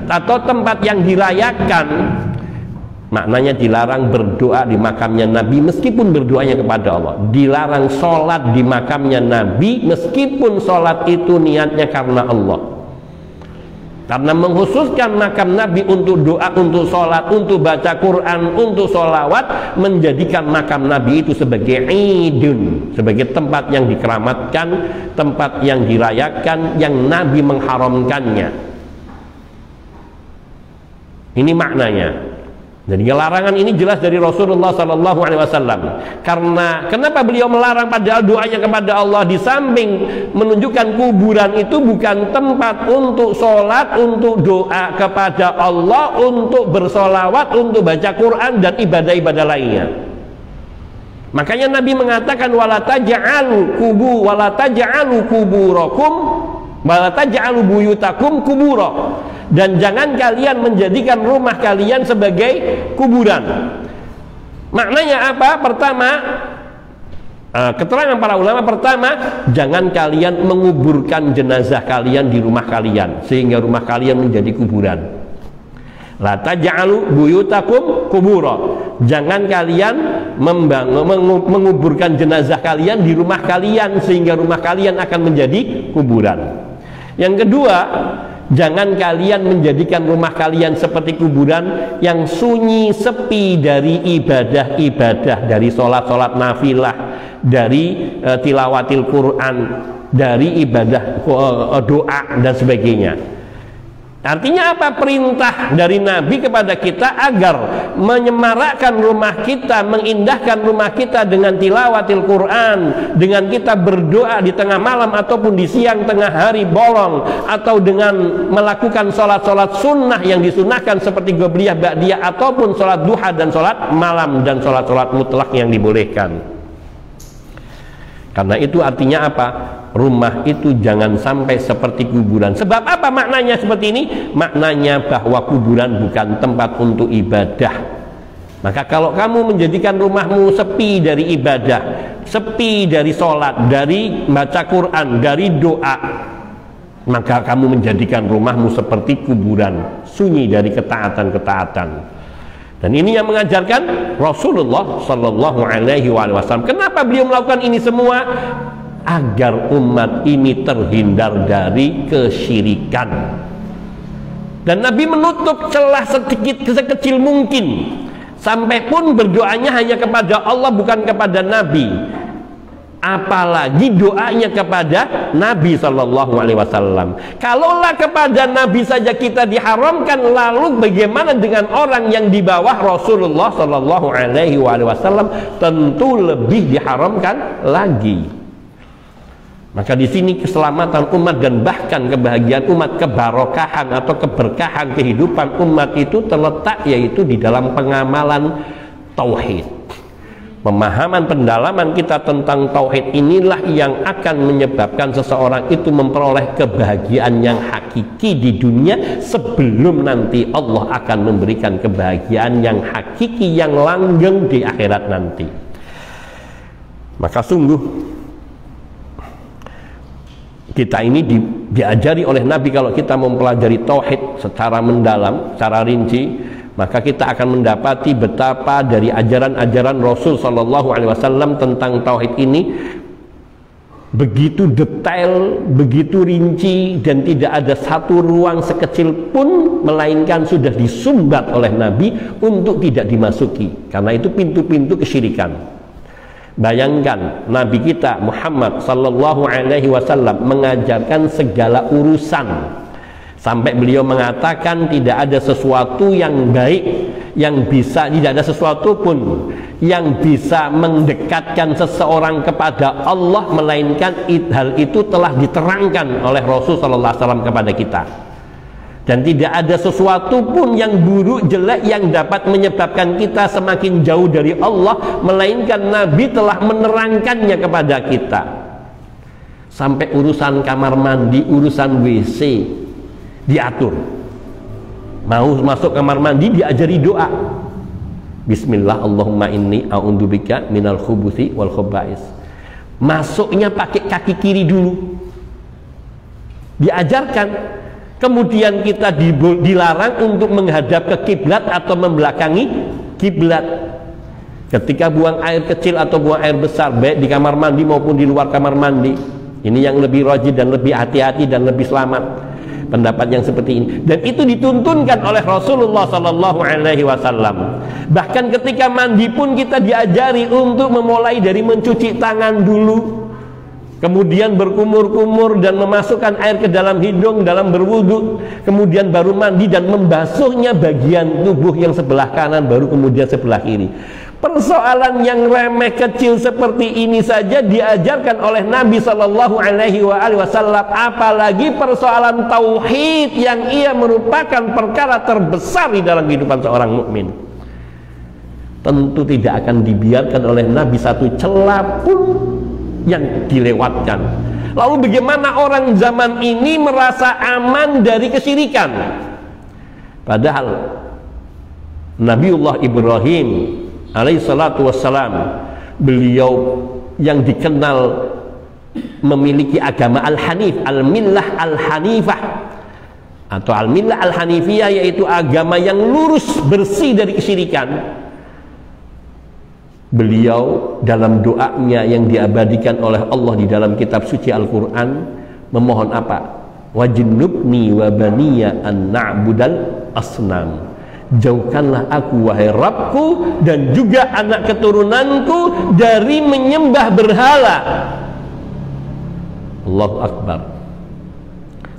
atau tempat yang dirayakan. Maknanya dilarang berdoa di makamnya Nabi meskipun berdoanya kepada Allah. Dilarang sholat di makamnya Nabi meskipun sholat itu niatnya karena Allah. Karena mengkhususkan makam Nabi untuk doa, untuk sholat, untuk baca Quran, untuk sholawat, menjadikan makam Nabi itu sebagai idun, sebagai tempat yang dikeramatkan, tempat yang dirayakan, yang Nabi mengharamkannya. Ini maknanya. Jadi larangan ini jelas dari Rasulullah SAW. Karena kenapa beliau melarang, padahal doanya kepada Allah, di samping menunjukkan kuburan itu bukan tempat untuk sholat, untuk doa kepada Allah, untuk bersolawat, untuk baca Quran dan ibadah-ibadah lainnya. Makanya Nabi mengatakan wala taj'alu kuburakum wala taj'alu buyutakum kubura, dan jangan kalian menjadikan rumah kalian sebagai kuburan. Maknanya apa? Pertama, keterangan para ulama, pertama, jangan kalian menguburkan jenazah kalian di rumah kalian sehingga rumah kalian menjadi kuburan. La taj'alu buyutakum kubura, jangan kalian menguburkan jenazah kalian di rumah kalian sehingga rumah kalian akan menjadi kuburan. Yang kedua, jangan kalian menjadikan rumah kalian seperti kuburan yang sunyi, sepi dari ibadah-ibadah, dari sholat-sholat nafilah, dari tilawatil Quran, dari ibadah doa dan sebagainya. Artinya apa? Perintah dari Nabi kepada kita agar menyemarakkan rumah kita, mengindahkan rumah kita dengan tilawatil Quran, dengan kita berdoa di tengah malam ataupun di siang tengah hari bolong, atau dengan melakukan sholat-sholat sunnah yang disunahkan seperti qobliyah, ba'diyah, ataupun sholat duha dan sholat malam dan sholat-sholat mutlak yang dibolehkan. Karena itu artinya apa? Rumah itu jangan sampai seperti kuburan. Sebab apa maknanya seperti ini? Maknanya bahwa kuburan bukan tempat untuk ibadah. Maka kalau kamu menjadikan rumahmu sepi dari ibadah, sepi dari sholat, dari baca Quran, dari doa, maka kamu menjadikan rumahmu seperti kuburan, sunyi dari ketaatan-ketaatan. Dan ini yang mengajarkan Rasulullah Sallallahu Alaihi Wasallam. Kenapa beliau melakukan ini semua? Agar umat ini terhindar dari kesyirikan. Dan Nabi menutup celah sedikit sekecil mungkin, sampai pun berdoanya hanya kepada Allah, bukan kepada Nabi. Apalagi doanya kepada Nabi Sallallahu Alaihi Wasallam. Kalaulah kepada Nabi saja kita diharamkan, lalu bagaimana dengan orang yang di bawah Rasulullah Sallallahu Alaihi Wasallam? Tentu lebih diharamkan lagi. Maka di sini keselamatan umat dan bahkan kebahagiaan umat, kebarokahan atau keberkahan kehidupan umat itu terletak yaitu di dalam pengamalan tauhid. Pemahaman pendalaman kita tentang tauhid inilah yang akan menyebabkan seseorang itu memperoleh kebahagiaan yang hakiki di dunia sebelum nanti Allah akan memberikan kebahagiaan yang hakiki yang langgeng di akhirat nanti. Maka sungguh kita ini diajari oleh Nabi, kalau kita mempelajari tauhid secara mendalam, secara rinci, maka kita akan mendapati betapa dari ajaran-ajaran Rasul Shallallahu Alaihi Wasallam tentang tauhid ini begitu detail, begitu rinci, dan tidak ada satu ruang sekecil pun melainkan sudah disumbat oleh Nabi untuk tidak dimasuki, karena itu pintu-pintu kesyirikan. Bayangkan Nabi kita Muhammad Sallallahu Alaihi Wasallam mengajarkan segala urusan, sampai beliau mengatakan tidak ada sesuatu yang baik yang bisa, tidak ada sesuatu pun yang bisa mendekatkan seseorang kepada Allah melainkan hal itu telah diterangkan oleh Rasul Sallallahu Alaihi Wasallam kepada kita. Dan tidak ada sesuatu pun yang buruk, jelek yang dapat menyebabkan kita semakin jauh dari Allah melainkan Nabi telah menerangkannya kepada kita. Sampai urusan kamar mandi, urusan WC diatur. Mau masuk kamar mandi diajari doa. Bismillah Allahumma inni a'udzubika minal khubuthi wal khaba'is. Masuknya pakai kaki kiri dulu. Diajarkan. Kemudian kita dilarang untuk menghadap ke kiblat atau membelakangi kiblat. Ketika buang air kecil atau buang air besar, baik di kamar mandi maupun di luar kamar mandi. Ini yang lebih rajin dan lebih hati-hati dan lebih selamat. Pendapat yang seperti ini, dan itu dituntunkan oleh Rasulullah Sallallahu Alaihi Wasallam. Bahkan ketika mandi pun kita diajari untuk memulai dari mencuci tangan dulu, kemudian berkumur-kumur dan memasukkan air ke dalam hidung dalam berwudu, kemudian baru mandi dan membasuhnya bagian tubuh yang sebelah kanan, baru kemudian sebelah kiri. Persoalan yang remeh kecil seperti ini saja diajarkan oleh Nabi Shallallahu Alaihi Wasallam, apalagi persoalan tauhid yang ia merupakan perkara terbesar di dalam kehidupan seorang mukmin. Tentu tidak akan dibiarkan oleh Nabi satu celah pun yang dilewatkan. Lalu bagaimana orang zaman ini merasa aman dari kesyirikan? Padahal Nabiullah Ibrahim alaihi salatu wassalam, beliau yang dikenal memiliki agama al-hanif, al-millah al-hanifah atau al-millah al-hanifiyah, yaitu agama yang lurus bersih dari kesyirikan. Beliau dalam doanya yang diabadikan oleh Allah di dalam kitab suci Al-Quran memohon apa? Wajnubni wa baniya an na'budal asnam. Jauhkanlah aku wahai Rabbku dan juga anak keturunanku dari menyembah berhala. Allahu Akbar.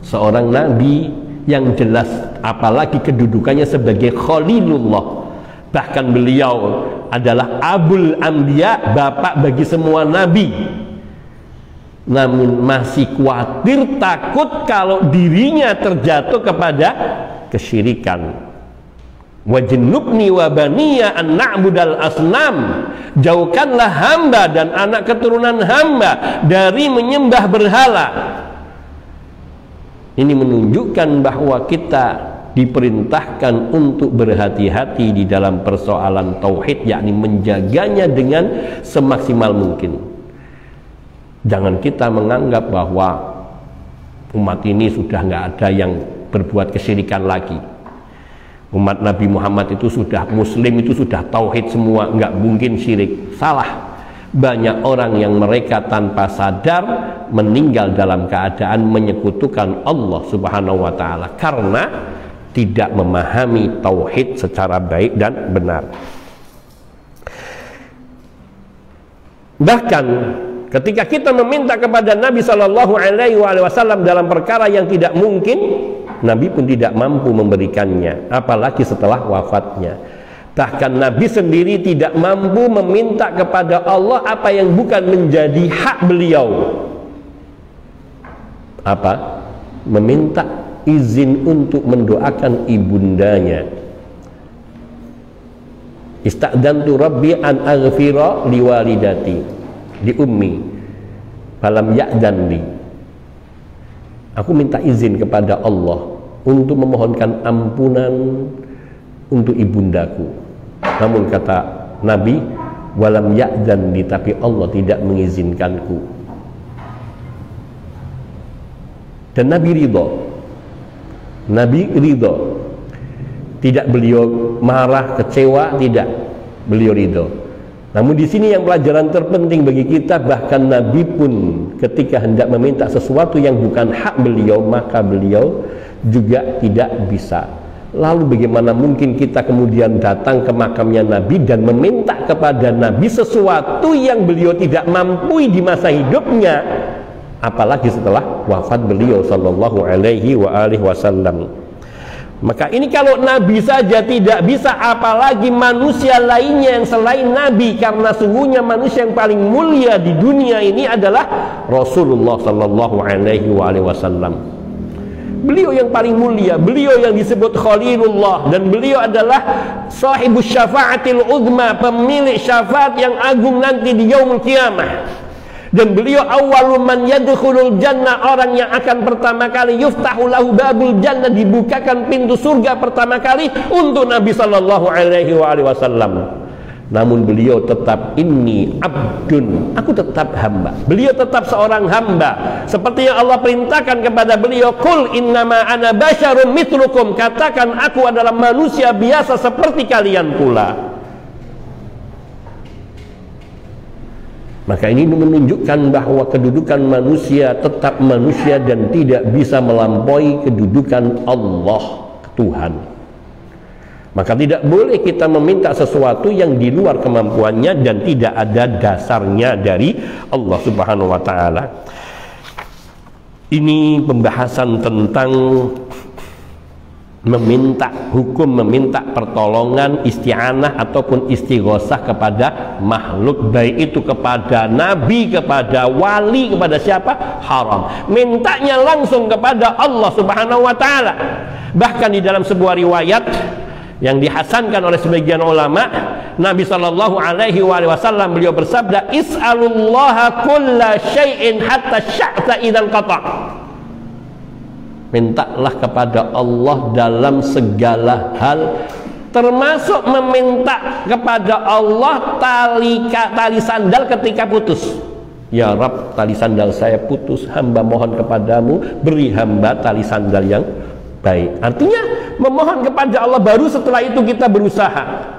Seorang nabi yang jelas, apalagi kedudukannya sebagai Khalilullah, bahkan beliau adalah Abul Anbiya, bapak bagi semua nabi, namun masih khawatir, takut kalau dirinya terjatuh kepada kesyirikan. Wajnubni wa baniya an na'budal asnam. Jauhkanlah hamba dan anak keturunan hamba dari menyembah berhala. Ini menunjukkan bahwa kita diperintahkan untuk berhati-hati di dalam persoalan tauhid, yakni menjaganya dengan semaksimal mungkin. Jangan kita menganggap bahwa umat ini sudah nggak ada yang berbuat kesyirikan lagi. Umat Nabi Muhammad itu sudah muslim, itu sudah tauhid semua, nggak mungkin syirik. Salah. Banyak orang yang mereka tanpa sadar meninggal dalam keadaan menyekutukan Allah Subhanahu wa ta'ala karena tidak memahami tauhid secara baik dan benar. Bahkan ketika kita meminta kepada Nabi Shallallahu Alaihi Wasallam dalam perkara yang tidak mungkin, Nabi pun tidak mampu memberikannya, apalagi setelah wafatnya. Bahkan Nabi sendiri tidak mampu meminta kepada Allah apa yang bukan menjadi hak beliau. Apa? Meminta izin untuk mendoakan ibundanya. Ista'dzantu rabbi an aghfira liwalidati li ummi falam ya'dzan li. Aku minta izin kepada Allah untuk memohonkan ampunan untuk ibundaku. Namun kata Nabi, walam ya'dzan li, tapi Allah tidak mengizinkanku. Dan Nabi ridho. Nabi ridho. Tidak beliau marah, kecewa, tidak. Beliau ridho. Namun di sini yang pelajaran terpenting bagi kita, bahkan Nabi pun ketika hendak meminta sesuatu yang bukan hak beliau, maka beliau juga tidak bisa. Lalu bagaimana mungkin kita kemudian datang ke makamnya Nabi dan meminta kepada Nabi sesuatu yang beliau tidak mampu di masa hidupnya, apalagi setelah wafat beliau sallallahu alaihi wasallam. Maka ini kalau Nabi saja tidak bisa, apalagi manusia lainnya yang selain Nabi, karena sungguhnya manusia yang paling mulia di dunia ini adalah Rasulullah sallallahu alaihi wasallam. Beliau yang paling mulia, beliau yang disebut Khalilullah, dan beliau adalah sahibus syafaatil uzma, pemilik syafaat yang agung nanti di yaumul qiyamah. Dan beliau awwalu man yadkhulul jannah, orang yang akan pertama kali yuftahu lahu babul jannah, dibukakan pintu surga pertama kali untuk Nabi sallallahu alaihi wasallam. Namun beliau tetap inni abdun, aku tetap hamba. Beliau tetap seorang hamba, seperti yang Allah perintahkan kepada beliau, qul innama ana basyarun mithlukum, katakan aku adalah manusia biasa seperti kalian pula. Maka ini menunjukkan bahwa kedudukan manusia tetap manusia dan tidak bisa melampaui kedudukan Allah, Tuhan. Maka tidak boleh kita meminta sesuatu yang di luar kemampuannya dan tidak ada dasarnya dari Allah Subhanahu wa ta'ala. Ini pembahasan tentang meminta hukum, meminta pertolongan, isti'anah ataupun istighosah kepada makhluk, baik itu kepada nabi, kepada wali, kepada siapa, haram. Mintanya langsung kepada Allah Subhanahu wa ta'ala. Bahkan di dalam sebuah riwayat yang dihasankan oleh sebagian ulama, Nabi sallallahu alaihi wasallam beliau bersabda, is'alullaha kulla syai'in hatta sya'ta idzal qata'. Mintalah kepada Allah dalam segala hal, termasuk meminta kepada Allah tali sandal ketika putus. Ya Rabb, tali sandal saya putus, hamba mohon kepadamu, beri hamba tali sandal yang baik. Artinya memohon kepada Allah, baru setelah itu kita berusaha.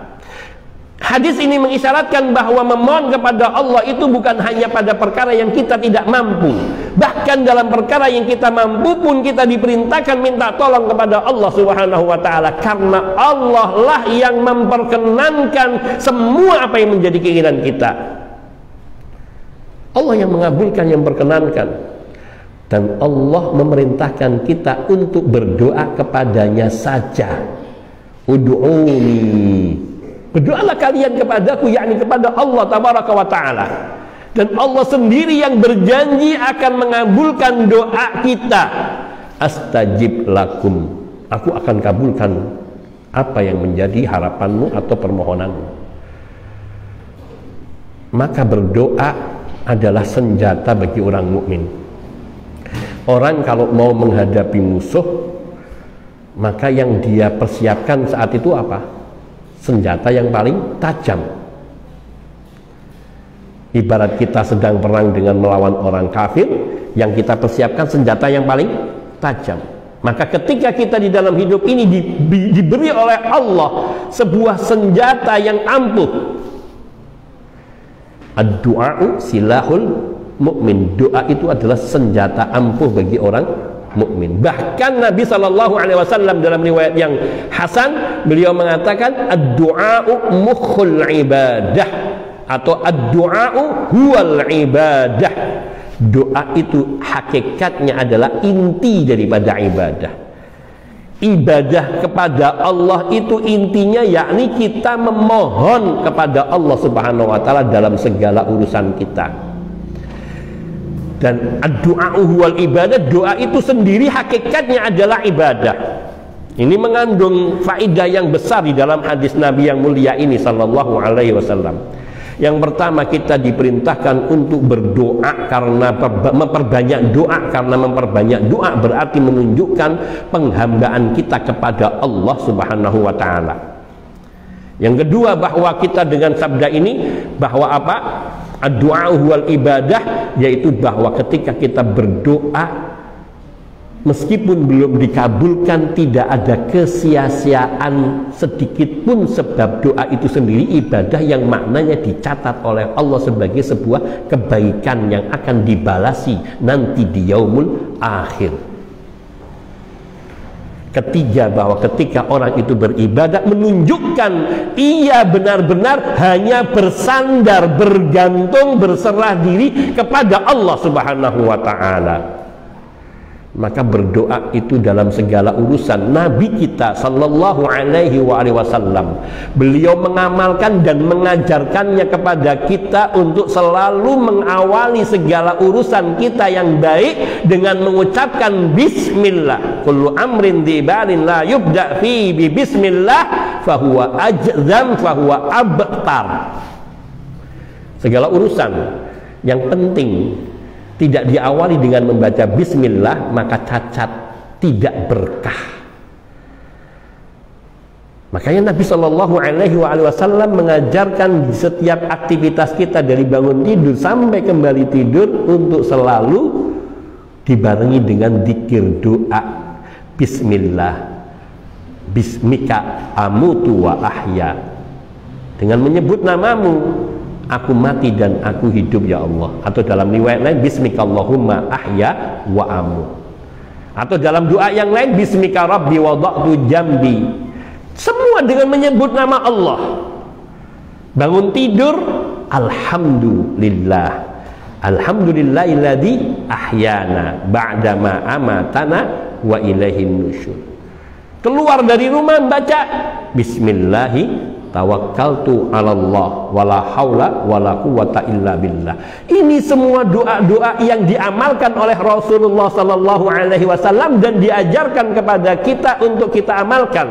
Hadis ini mengisyaratkan bahwa memohon kepada Allah itu bukan hanya pada perkara yang kita tidak mampu, bahkan dalam perkara yang kita mampu pun kita diperintahkan minta tolong kepada Allah Subhanahu wa ta'ala, karena Allah lah yang memperkenankan semua apa yang menjadi keinginan kita. Allah yang mengabulkan, yang memperkenankan, dan Allah memerintahkan kita untuk berdoa kepadanya saja. Ud'uni, berdoalah kalian kepadaku, yakni kepada Allah tabaraka wa ta'ala. Dan Allah sendiri yang berjanji akan mengabulkan doa kita. Astajib lakum, aku akan kabulkan apa yang menjadi harapanmu atau permohonanmu. Maka berdoa adalah senjata bagi orang mukmin. Orang kalau mau menghadapi musuh, maka yang dia persiapkan saat itu apa? Senjata yang paling tajam. Ibarat kita sedang perang dengan melawan orang kafir, yang kita persiapkan senjata yang paling tajam. Maka ketika kita di dalam hidup ini diberi oleh Allah sebuah senjata yang ampuh. Ad-du'a'u silahul mukmin. Doa itu adalah senjata ampuh bagi orang mukmin. Bahkan Nabi sallallahu alaihi wasallam dalam riwayat yang hasan, beliau mengatakan ad-du'a'u mukhul ibadah, atau ad-du'a'u huwal ibadah. Doa itu hakikatnya adalah inti daripada ibadah. Ibadah kepada Allah itu intinya yakni kita memohon kepada Allah Subhanahu wa ta'ala dalam segala urusan kita. Dan ad-du'a'u huwal ibadah, doa itu sendiri hakikatnya adalah ibadah. Ini mengandung faedah yang besar di dalam hadis Nabi yang mulia ini sallallahu alaihi wasallam. Yang pertama, kita diperintahkan untuk berdoa karena memperbanyak doa, karena memperbanyak doa berarti menunjukkan penghambaan kita kepada Allah Subhanahu wa taala. Yang kedua, bahwa kita dengan sabda ini bahwa apa? Ad-du'a wal ibadah, yaitu bahwa ketika kita berdoa meskipun belum dikabulkan, tidak ada kesia-siaan sedikit pun, sebab doa itu sendiri ibadah yang maknanya dicatat oleh Allah sebagai sebuah kebaikan yang akan dibalasi nanti di yaumul akhir. Ketiga, bahwa ketika orang itu beribadah menunjukkan ia benar-benar hanya bersandar, bergantung, berserah diri kepada Allah Subhanahu wa taala. Maka berdoa itu dalam segala urusan. Nabi kita sallallahu alaihi wasallam, beliau mengamalkan dan mengajarkannya kepada kita untuk selalu mengawali segala urusan kita yang baik dengan mengucapkan bismillah. Kullu amrin dibalin la yubda fi bi bismillah fahuwa ajzam fahuwa abtar. Segala urusan yang penting tidak diawali dengan membaca bismillah, maka cacat, tidak berkah. Makanya Nabi Shallallahu Alaihi Wasallam mengajarkan di setiap aktivitas kita dari bangun tidur sampai kembali tidur untuk selalu dibarengi dengan dzikir doa bismillah, bismika amutu wa ahya, dengan menyebut namamu aku mati dan aku hidup ya Allah. Atau dalam riwayat lain bismikallahumma ahya wa amu. Atau dalam doa yang lain bismika rabbi wada'tu jambi. Semua dengan menyebut nama Allah. Bangun tidur alhamdulillah, alhamdulillahilladzi ahyana ba'dama amatana wa ilaihin nusyur. Keluar dari rumah baca bismillahi tawakkaltu 'alallah wala haula wala quwwata illa billah. Ini semua doa-doa yang diamalkan oleh Rasulullah sallallahu alaihi wasallam dan diajarkan kepada kita untuk kita amalkan.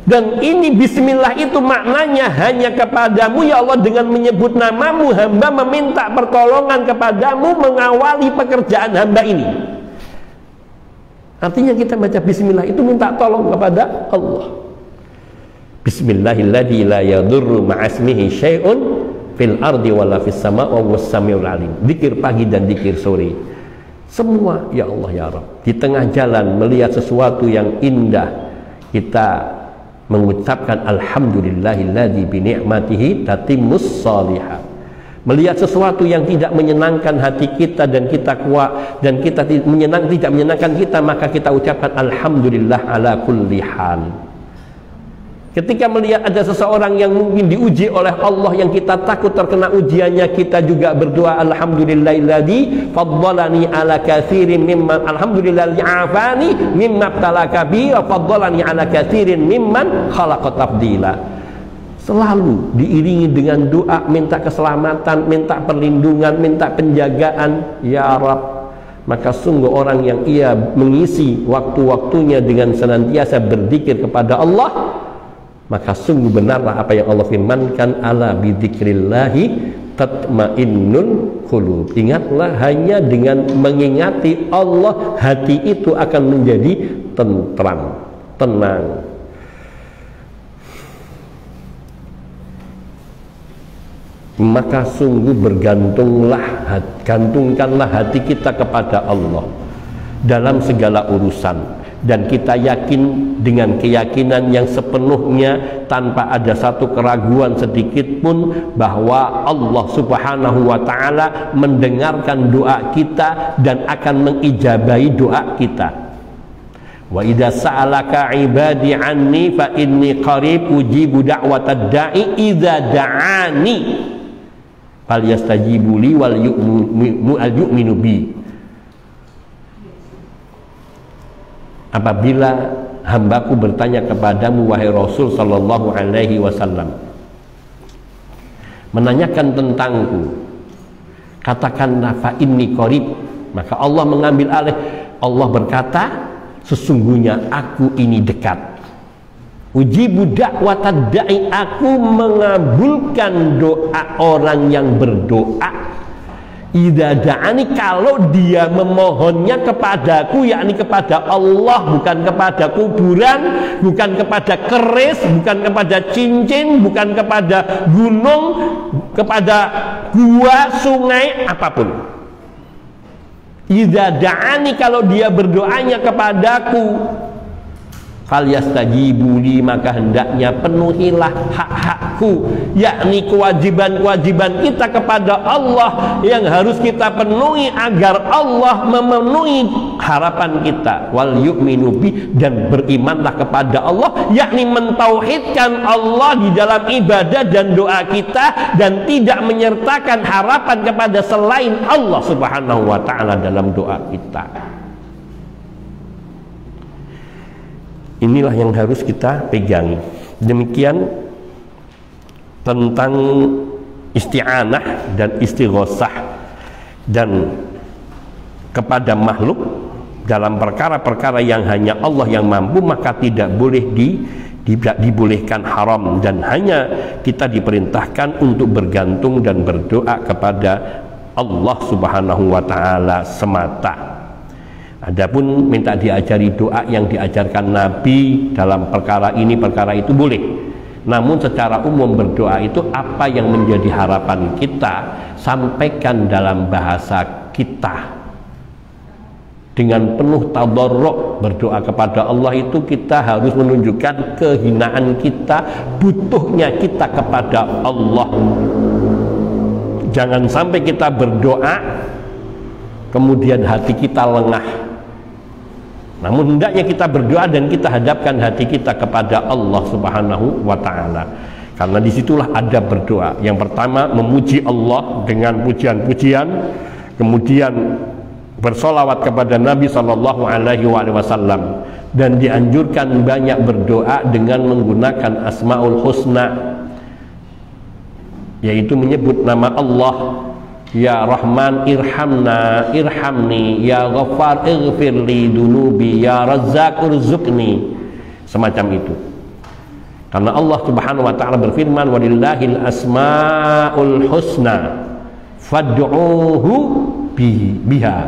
Dan ini bismillah itu maknanya hanya kepadamu ya Allah, dengan menyebut namamu hamba meminta pertolongan kepadamu mengawali pekerjaan hamba ini. Artinya kita baca bismillah itu minta tolong kepada Allah. Bismillahilladzi la yadurru ma'asmihi syai'un fil ardi wala fis sama' wa huwas samiul alim. Zikir pagi dan zikir sore. Semua ya Allah ya Rabb. Di tengah jalan melihat sesuatu yang indah, kita mengucapkan alhamdulillahilladzi bi ni'matihi tatimmus shalihat. Melihat sesuatu yang tidak menyenangkan hati kita dan kita kuat dan kita tidak menyenangkan kita, maka kita ucapkan alhamdulillah ala kulli hal. Ketika melihat ada seseorang yang mungkin diuji oleh Allah yang kita takut terkena ujiannya, kita juga berdoa alhamdulillahilladzi faddalani ala katsirin mimman alhamdulillahilladzi afani mimma ibtalaka bi wa faddalani ala katsirin mimman khalaqa tafdila. Selalu diiringi dengan doa minta keselamatan, minta perlindungan, minta penjagaan ya Rabb. Maka sungguh orang yang ia mengisi waktu-waktunya dengan senantiasa berzikir kepada Allah, maka sungguh benarlah apa yang Allah firmankan, ala bidzikrillahi tatmainnul qulub. Ingatlah, hanya dengan mengingati Allah hati itu akan menjadi tentram, tenang. Maka sungguh gantungkanlah hati kita kepada Allah dalam segala urusan. Dan kita yakin dengan keyakinan yang sepenuhnya tanpa ada satu keraguan sedikit pun bahwa Allah Subhanahu wa ta'ala mendengarkan doa kita dan akan mengijabahi doa kita. Wa idza sa'alaka ibadi anni fa inni qarib ujibu da'watad da'i idza da'ani falyastajibu li wal yu'minu bi. Apabila hambaku bertanya kepadamu wahai Rasul sallallahu alaihi wasallam, menanyakan tentangku, katakanlah fa inni qarib. Maka Allah mengambil alih, Allah berkata sesungguhnya aku ini dekat. Ujibu da'watad da'i, aku mengabulkan doa orang yang berdoa. Idza da'ani, kalau dia memohonnya kepadaku, yakni kepada Allah, bukan kepada kuburan, bukan kepada keris, bukan kepada cincin, bukan kepada gunung, kepada gua, sungai, apapun. Idza da'ani, kalau dia berdoanya kepadaku, falyastajibu li, maka hendaknya penuhilah hak-hakku, yakni kewajiban-kewajiban kita kepada Allah yang harus kita penuhi agar Allah memenuhi harapan kita. Wal yu'minu bi, dan berimanlah kepada Allah, yakni mentauhidkan Allah di dalam ibadah dan doa kita, dan tidak menyertakan harapan kepada selain Allah Subhanahu wa ta'ala dalam doa kita. Inilah yang harus kita pegangi. Demikian tentang isti'anah dan istighosah dan kepada makhluk dalam perkara-perkara yang hanya Allah yang mampu, maka tidak boleh dibolehkan haram, dan hanya kita diperintahkan untuk bergantung dan berdoa kepada Allah Subhanahu wa ta'ala semata. Adapun minta diajari doa yang diajarkan Nabi dalam perkara ini perkara itu boleh, namun secara umum berdoa itu apa yang menjadi harapan kita, sampaikan dalam bahasa kita dengan penuh tadarruk. Berdoa kepada Allah itu kita harus menunjukkan kehinaan kita, butuhnya kita kepada Allah. Jangan sampai kita berdoa kemudian hati kita lengah. Namun hendaknya kita berdoa dan kita hadapkan hati kita kepada Allah Subhanahu wa ta'ala. Karena disitulah ada berdoa. Yang pertama, memuji Allah dengan pujian-pujian, kemudian bersolawat kepada Nabi Sallallahu Alaihi Wasallam, dan dianjurkan banyak berdoa dengan menggunakan Asmaul Husna, yaitu menyebut nama Allah. Ya Rahman irhamna irhamni, ya Ghaffar ighfirli dunubi, ya Razzaq urzuqni, semacam itu. Karena Allah Subhanahu wa ta'ala berfirman, walillahil asmaul husna fad'uhu biha.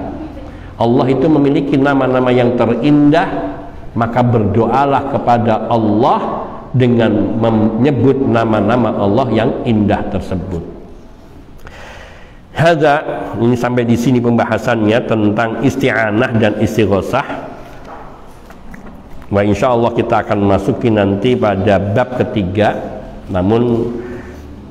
Allah itu memiliki nama-nama yang terindah, maka berdoalah kepada Allah dengan menyebut nama-nama Allah yang indah tersebut. Hadza, ini sampai di sini pembahasannya tentang isti'anah dan istighosah. Wah, insya Allah kita akan masuki nanti pada bab ketiga. Namun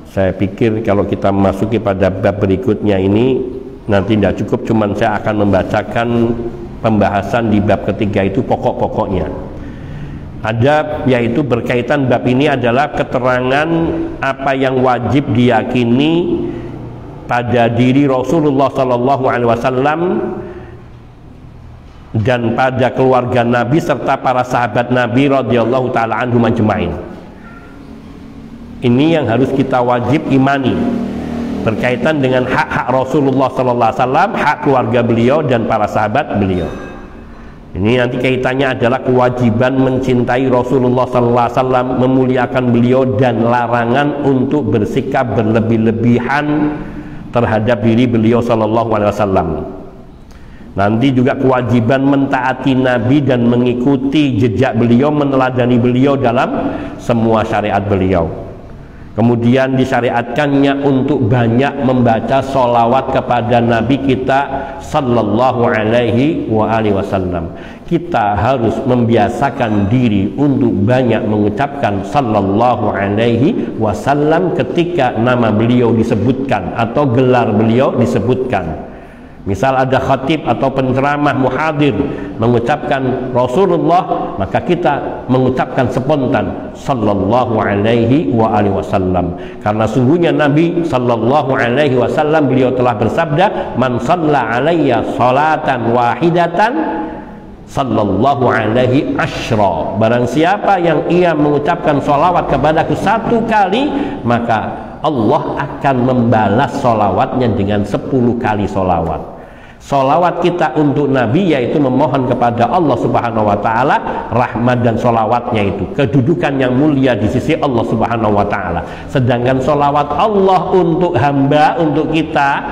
saya pikir kalau kita masuki pada bab berikutnya ini nanti tidak cukup, cuman saya akan membacakan pembahasan di bab ketiga itu pokok-pokoknya. Ada, yaitu berkaitan bab ini adalah keterangan apa yang wajib diyakini pada diri Rasulullah Sallallahu Alaihi Wasallam dan pada keluarga Nabi serta para sahabat Nabi radhiyallahu taala anhum ajmain. Ini yang harus kita wajib imani berkaitan dengan hak-hak Rasulullah Sallallahu Alaihi Wasallam, hak keluarga beliau dan para sahabat beliau. Ini nanti kaitannya adalah kewajiban mencintai Rasulullah Sallallahu Alaihi Wasallam, memuliakan beliau, dan larangan untuk bersikap berlebih-lebihan terhadap diri beliau Sallallahu Alaihi Wasallam. Nanti juga kewajiban mentaati Nabi dan mengikuti jejak beliau, meneladani beliau dalam semua syariat beliau. Kemudian disyariatkannya untuk banyak membaca sholawat kepada Nabi kita Sallallahu Alaihi Wasallam. Kita harus membiasakan diri untuk banyak mengucapkan Sallallahu Alaihi Wasallam ketika nama beliau disebutkan atau gelar beliau disebutkan. Misal ada khatib atau penceramah muhadir mengucapkan Rasulullah, maka kita mengucapkan spontan Sallallahu Alaihi Wasallam. Karena sungguhnya Nabi Sallallahu Alaihi Wasallam beliau telah bersabda, man shalla alayya salatan wahidatan Sallallahu Alaihi Ashra. Barang siapa yang ia mengucapkan sholawat kepadaku satu kali, maka Allah akan membalas sholawatnya dengan 10 kali sholawat. Sholawat kita untuk Nabi yaitu memohon kepada Allah Subhanahu wa Ta'ala rahmat dan sholawatnya itu kedudukan yang mulia di sisi Allah Subhanahu wa Ta'ala. Sedangkan sholawat Allah untuk hamba, untuk kita,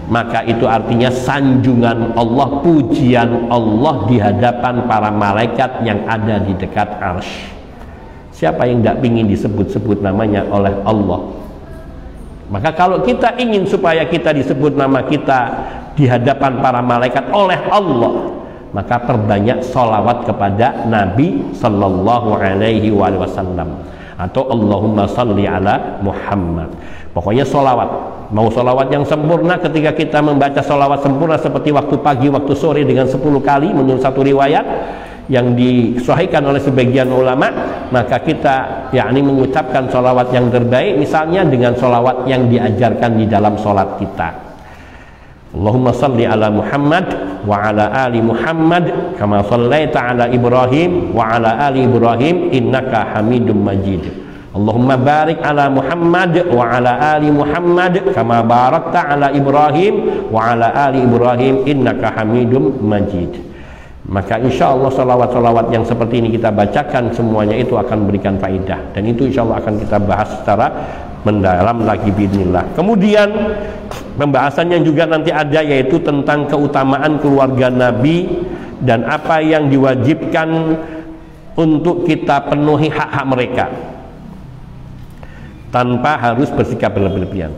maka itu artinya sanjungan Allah, pujian Allah di hadapan para malaikat yang ada di dekat arsy. Siapa yang tidak ingin disebut-sebut namanya oleh Allah? Maka kalau kita ingin supaya kita disebut nama kita di hadapan para malaikat oleh Allah, maka perbanyak sholawat kepada Nabi Sallallahu Alaihi Wasallam atau Allahumma salli ala Muhammad. Pokoknya sholawat, mau sholawat yang sempurna, ketika kita membaca sholawat sempurna seperti waktu pagi, waktu sore dengan 10 kali menurut satu riwayat yang disahihkan oleh sebagian ulama, maka kita yakni mengucapkan sholawat yang terbaik misalnya dengan sholawat yang diajarkan di dalam sholat kita. Allahumma salli ala Muhammad wa ala ali Muhammad kama sallaita ala Ibrahim wa ala ali Ibrahim innaka Hamidum Majid. Allahumma barik ala Muhammad wa ala ali Muhammad kama barakta ala Ibrahim wa ala ali Ibrahim innaka Hamidum Majid. Maka insya Allah salawat-salawat yang seperti ini kita bacakan semuanya itu akan memberikan faidah, dan itu insya Allah akan kita bahas secara mendalam lagi biidznillah. Kemudian pembahasannya juga nanti ada, yaitu tentang keutamaan keluarga Nabi dan apa yang diwajibkan untuk kita penuhi hak-hak mereka tanpa harus bersikap berlebihan.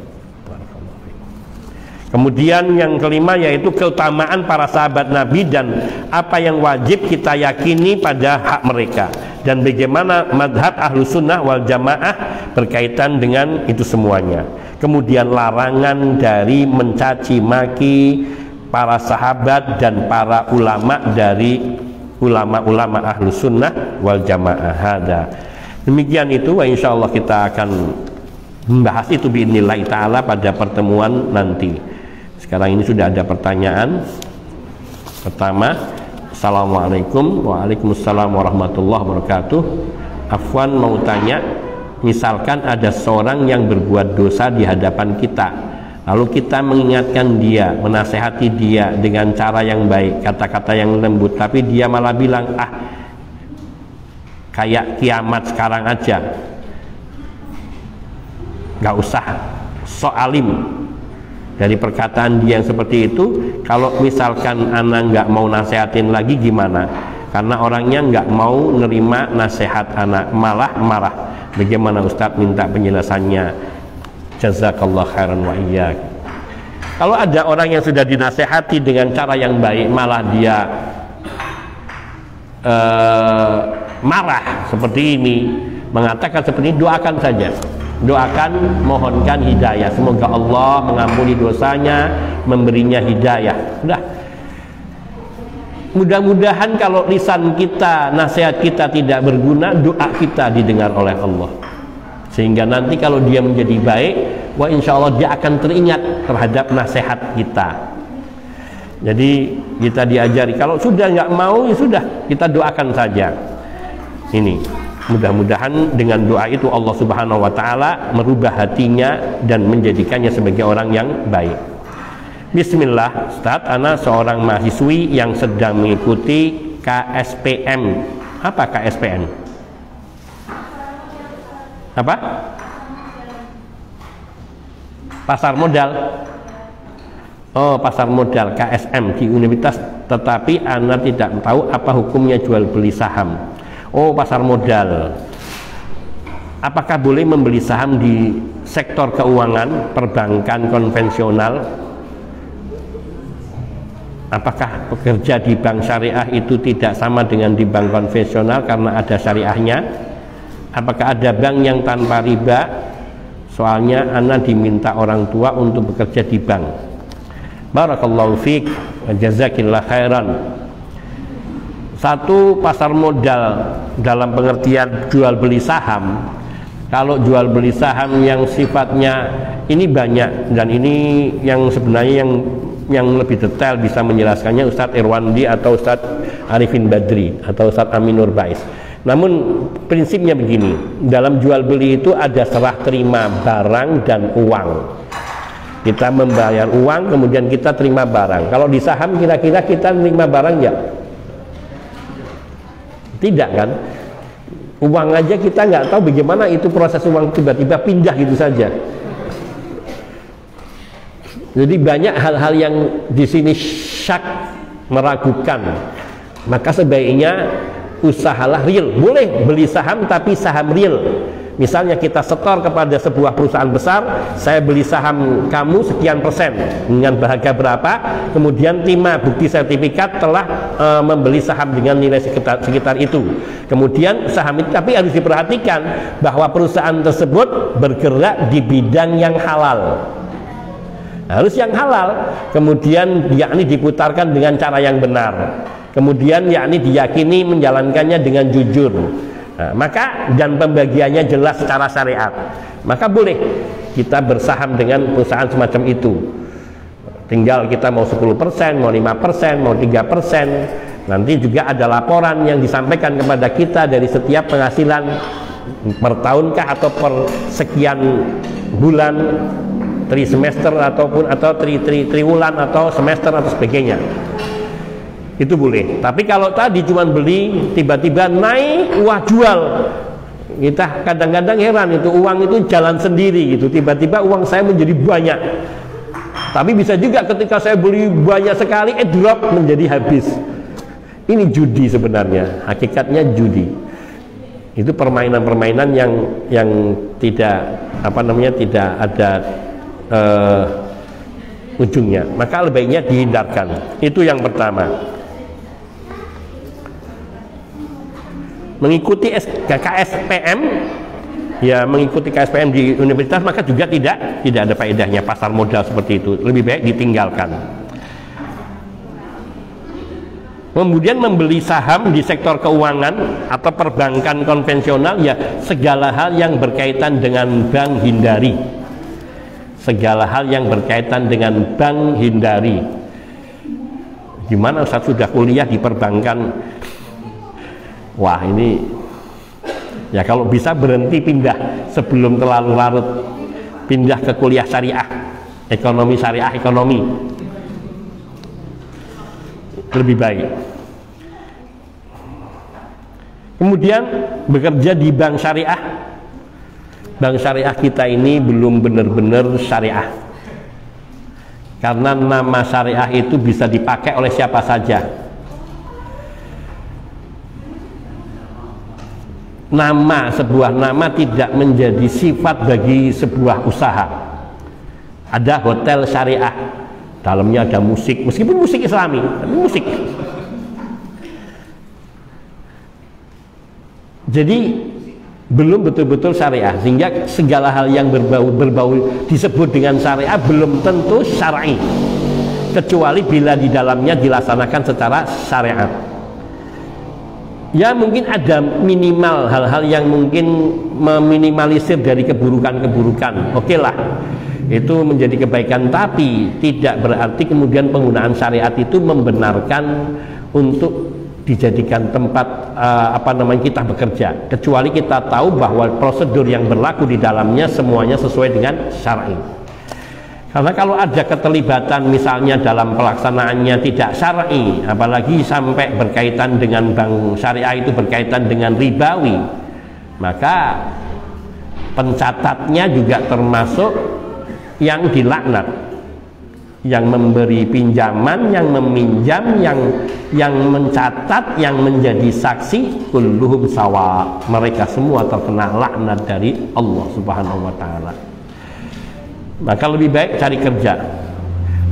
Kemudian yang kelima yaitu keutamaan para sahabat Nabi dan apa yang wajib kita yakini pada hak mereka, dan bagaimana madhab Ahlus Sunnah wal Jamaah berkaitan dengan itu semuanya. Kemudian larangan dari mencaci maki para sahabat dan para ulama dari ulama-ulama Ahlus Sunnah wal Jamaah. Hada. Demikian itu, wa insyaallah kita akan membahas itu biidznillah taala pada pertemuan nanti. Sekarang ini sudah ada pertanyaan. Pertama, Assalamualaikum. Waalaikumsalam warahmatullahi wabarakatuh. Afwan mau tanya, misalkan ada seorang yang berbuat dosa di hadapan kita, lalu kita mengingatkan dia, menasehati dia dengan cara yang baik, kata-kata yang lembut, tapi dia malah bilang, ah kayak kiamat sekarang aja, gak usah sok alim. Dari perkataan dia yang seperti itu, kalau misalkan anak nggak mau nasehatin lagi gimana? Karena orangnya nggak mau nerima nasihat anak, malah marah. Bagaimana Ustadz, minta penjelasannya. Jazakallah khairan wa iyyak. Kalau ada orang yang sudah dinasehati dengan cara yang baik, malah dia marah seperti ini, mengatakan seperti ini, doakan saja. Doakan, mohonkan hidayah, semoga Allah mengampuni dosanya, memberinya hidayah. Sudah. Mudah-mudahan kalau lisan kita, nasihat kita tidak berguna, doa kita didengar oleh Allah, sehingga nanti kalau dia menjadi baik, wah insya Allah dia akan teringat terhadap nasihat kita. Jadi kita diajari, kalau sudah nggak mau ya sudah, kita doakan saja. Ini mudah-mudahan dengan doa itu Allah Subhanahu wa Ta'ala merubah hatinya dan menjadikannya sebagai orang yang baik. Bismillah, Ustaz, ana seorang mahasiswi yang sedang mengikuti KSPM. Apa KSPM? Apa? Pasar modal. Oh, pasar modal KSM di universitas, tetapi ana tidak tahu apa hukumnya jual beli saham. Oh, pasar modal. Apakah boleh membeli saham di sektor keuangan, perbankan konvensional? Apakah pekerja di bank syariah itu tidak sama dengan di bank konvensional karena ada syariahnya? Apakah ada bank yang tanpa riba? Soalnya anak diminta orang tua untuk bekerja di bank. Barakallahu fiik wa jazakillah khairan. Satu, pasar modal dalam pengertian jual beli saham. Kalau jual beli saham yang sifatnya ini banyak, dan ini yang sebenarnya yang lebih detail bisa menjelaskannya Ustadz Irwandi atau Ustadz Arifin Badri atau Ustadz Aminur Bais. Namun prinsipnya begini, dalam jual beli itu ada serah terima barang dan uang. Kita membayar uang, kemudian kita terima barang. Kalau di saham kira-kira kita terima barang ya? Tidak kan? Uang aja kita nggak tahu bagaimana itu proses uang tiba-tiba pindah gitu saja. Jadi banyak hal-hal yang di sini syak, meragukan. Maka sebaiknya usahalah real. Boleh beli saham tapi saham real. Misalnya kita setor kepada sebuah perusahaan besar, saya beli saham kamu sekian persen dengan harga berapa, kemudian terima bukti sertifikat telah membeli saham dengan nilai sekitar itu. Kemudian saham itu, tapi harus diperhatikan bahwa perusahaan tersebut bergerak di bidang yang halal. Harus yang halal, kemudian yakni diputarkan dengan cara yang benar, kemudian yakni diyakini menjalankannya dengan jujur. Nah, maka dan pembagiannya jelas secara syariat, maka boleh kita bersaham dengan perusahaan semacam itu. Tinggal kita mau 10%, mau 5%, mau 3%. Nanti juga ada laporan yang disampaikan kepada kita dari setiap penghasilan per tahunkah atau per sekian bulan, trimester ataupun triwulan atau semester atau sebagainya. Itu boleh. Tapi kalau tadi cuma beli tiba-tiba naik, wah jual, kita kadang-kadang heran, itu uang itu jalan sendiri gitu, tiba-tiba uang saya menjadi banyak. Tapi bisa juga ketika saya beli banyak sekali drop menjadi habis. Ini judi sebenarnya, hakikatnya judi. Itu permainan-permainan yang tidak tidak ada ujungnya. Maka lebih baiknya dihindarkan. Itu yang pertama. Mengikuti KSPM, ya mengikuti KSPM di universitas, maka juga tidak ada faedahnya. Pasar modal seperti itu lebih baik ditinggalkan. Kemudian membeli saham di sektor keuangan atau perbankan konvensional, ya segala hal yang berkaitan dengan bank hindari. Segala hal yang berkaitan dengan bank hindari. Gimana Ustaz sudah kuliah di perbankan? Wah ini ya kalau bisa berhenti, pindah sebelum terlalu larut, pindah ke kuliah syariah, ekonomi syariah, ekonomi lebih baik. Kemudian bekerja di bank syariah. Bank syariah kita ini belum benar-benar syariah, karena nama syariah itu bisa dipakai oleh siapa saja. Sebuah nama tidak menjadi sifat bagi sebuah usaha. Ada hotel syariah, dalamnya ada musik, meskipun musik Islami, tapi musik. Jadi belum betul-betul syariah, sehingga segala hal yang berbau disebut dengan syariah belum tentu syar'i, kecuali bila di dalamnya dilaksanakan secara syariat. Ya mungkin ada minimal hal-hal yang mungkin meminimalisir dari keburukan-keburukan. Oke lah, itu menjadi kebaikan, tapi tidak berarti kemudian penggunaan syariat itu membenarkan untuk dijadikan tempat kita bekerja, kecuali kita tahu bahwa prosedur yang berlaku di dalamnya semuanya sesuai dengan syar'i. Karena kalau ada keterlibatan misalnya dalam pelaksanaannya tidak syar'i, apalagi sampai berkaitan dengan bank syariah itu berkaitan dengan ribawi, maka pencatatnya juga termasuk yang dilaknat, yang memberi pinjaman, yang meminjam, yang mencatat, yang menjadi saksi, kulluhum sawa, mereka semua terkena laknat dari Allah Subhanahu wa taala. Maka lebih baik cari kerja.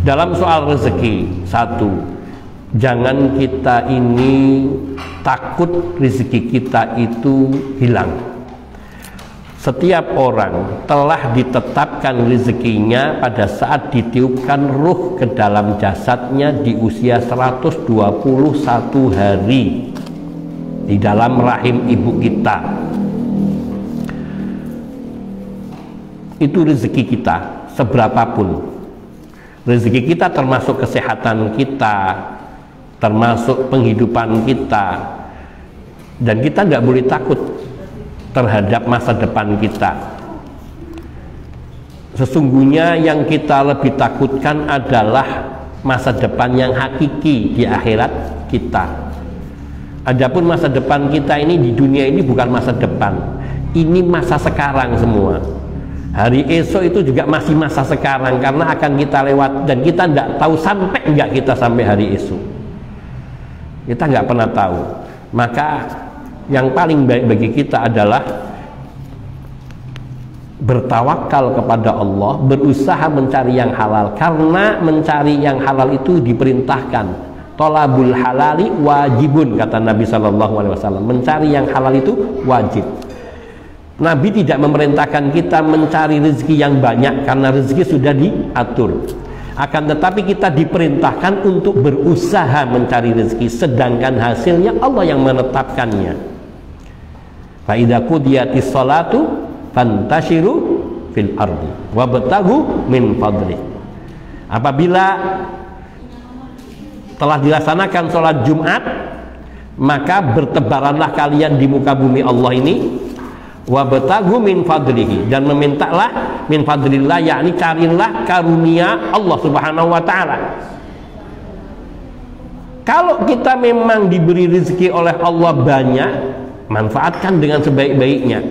Dalam soal rezeki, satu, jangan kita ini takut rezeki kita itu hilang. Setiap orang telah ditetapkan rezekinya pada saat ditiupkan ruh ke dalam jasadnya di usia 121 hari di dalam rahim ibu kita. Itu rezeki kita, seberapapun. Rezeki kita termasuk kesehatan kita, termasuk penghidupan kita, dan kita nggak boleh takut terhadap masa depan kita. Sesungguhnya yang kita lebih takutkan adalah masa depan yang hakiki di akhirat kita. Adapun masa depan kita ini di dunia ini bukan masa depan, ini masa sekarang semua. Hari esok itu juga masih masa sekarang, karena akan kita lewat dan kita tidak tahu sampai enggak kita sampai hari esok. Kita nggak pernah tahu. Maka yang paling baik bagi kita adalah bertawakal kepada Allah, berusaha mencari yang halal, karena mencari yang halal itu diperintahkan. Tolabul halali wajibun, kata Nabi SAW. Mencari yang halal itu wajib. Nabi tidak memerintahkan kita mencari rezeki yang banyak, karena rezeki sudah diatur. Akan tetapi kita diperintahkan untuk berusaha mencari rezeki, sedangkan hasilnya Allah yang menetapkannya. Fa idza qudiyatis sholatu fantashiru fil ardi wabtaghu min fadli. Apabila telah dilaksanakan sholat Jumat, maka bertebaranlah kalian di muka bumi Allah ini, wabtaghu min fadlihi, dan memintalah min fadlillah, yakni carilah karunia Allah Subhanahu wa taala. Kalau kita memang diberi rezeki oleh Allah banyak, manfaatkan dengan sebaik-baiknya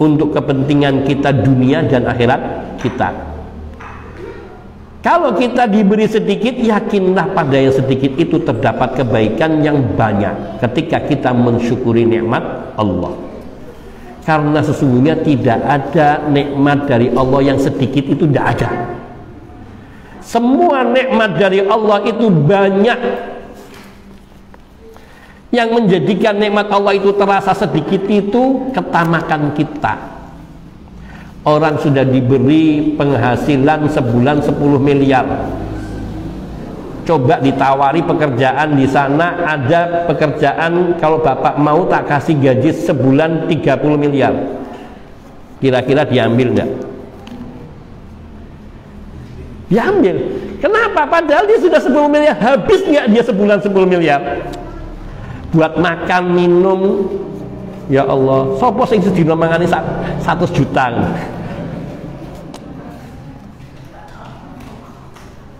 untuk kepentingan kita dunia dan akhirat kita. Kalau kita diberi sedikit, yakinlah pada yang sedikit itu terdapat kebaikan yang banyak ketika kita mensyukuri nikmat Allah. Karena sesungguhnya tidak ada nikmat dari Allah yang sedikit, itu tidak ada. Semua nikmat dari Allah itu banyak. Yang menjadikan nikmat Allah itu terasa sedikit itu ketamakan kita. Orang sudah diberi penghasilan sebulan 10 miliar. Coba ditawari pekerjaan di sana, ada pekerjaan kalau bapak mau tak kasih gaji sebulan 30 miliar. Kira-kira diambil enggak? Diambil. Kenapa? Padahal dia sudah 10 miliar, habis nggak dia sebulan 10 miliar? Buat makan, minum, ya Allah, sopo sing sedina mangane 100 juta.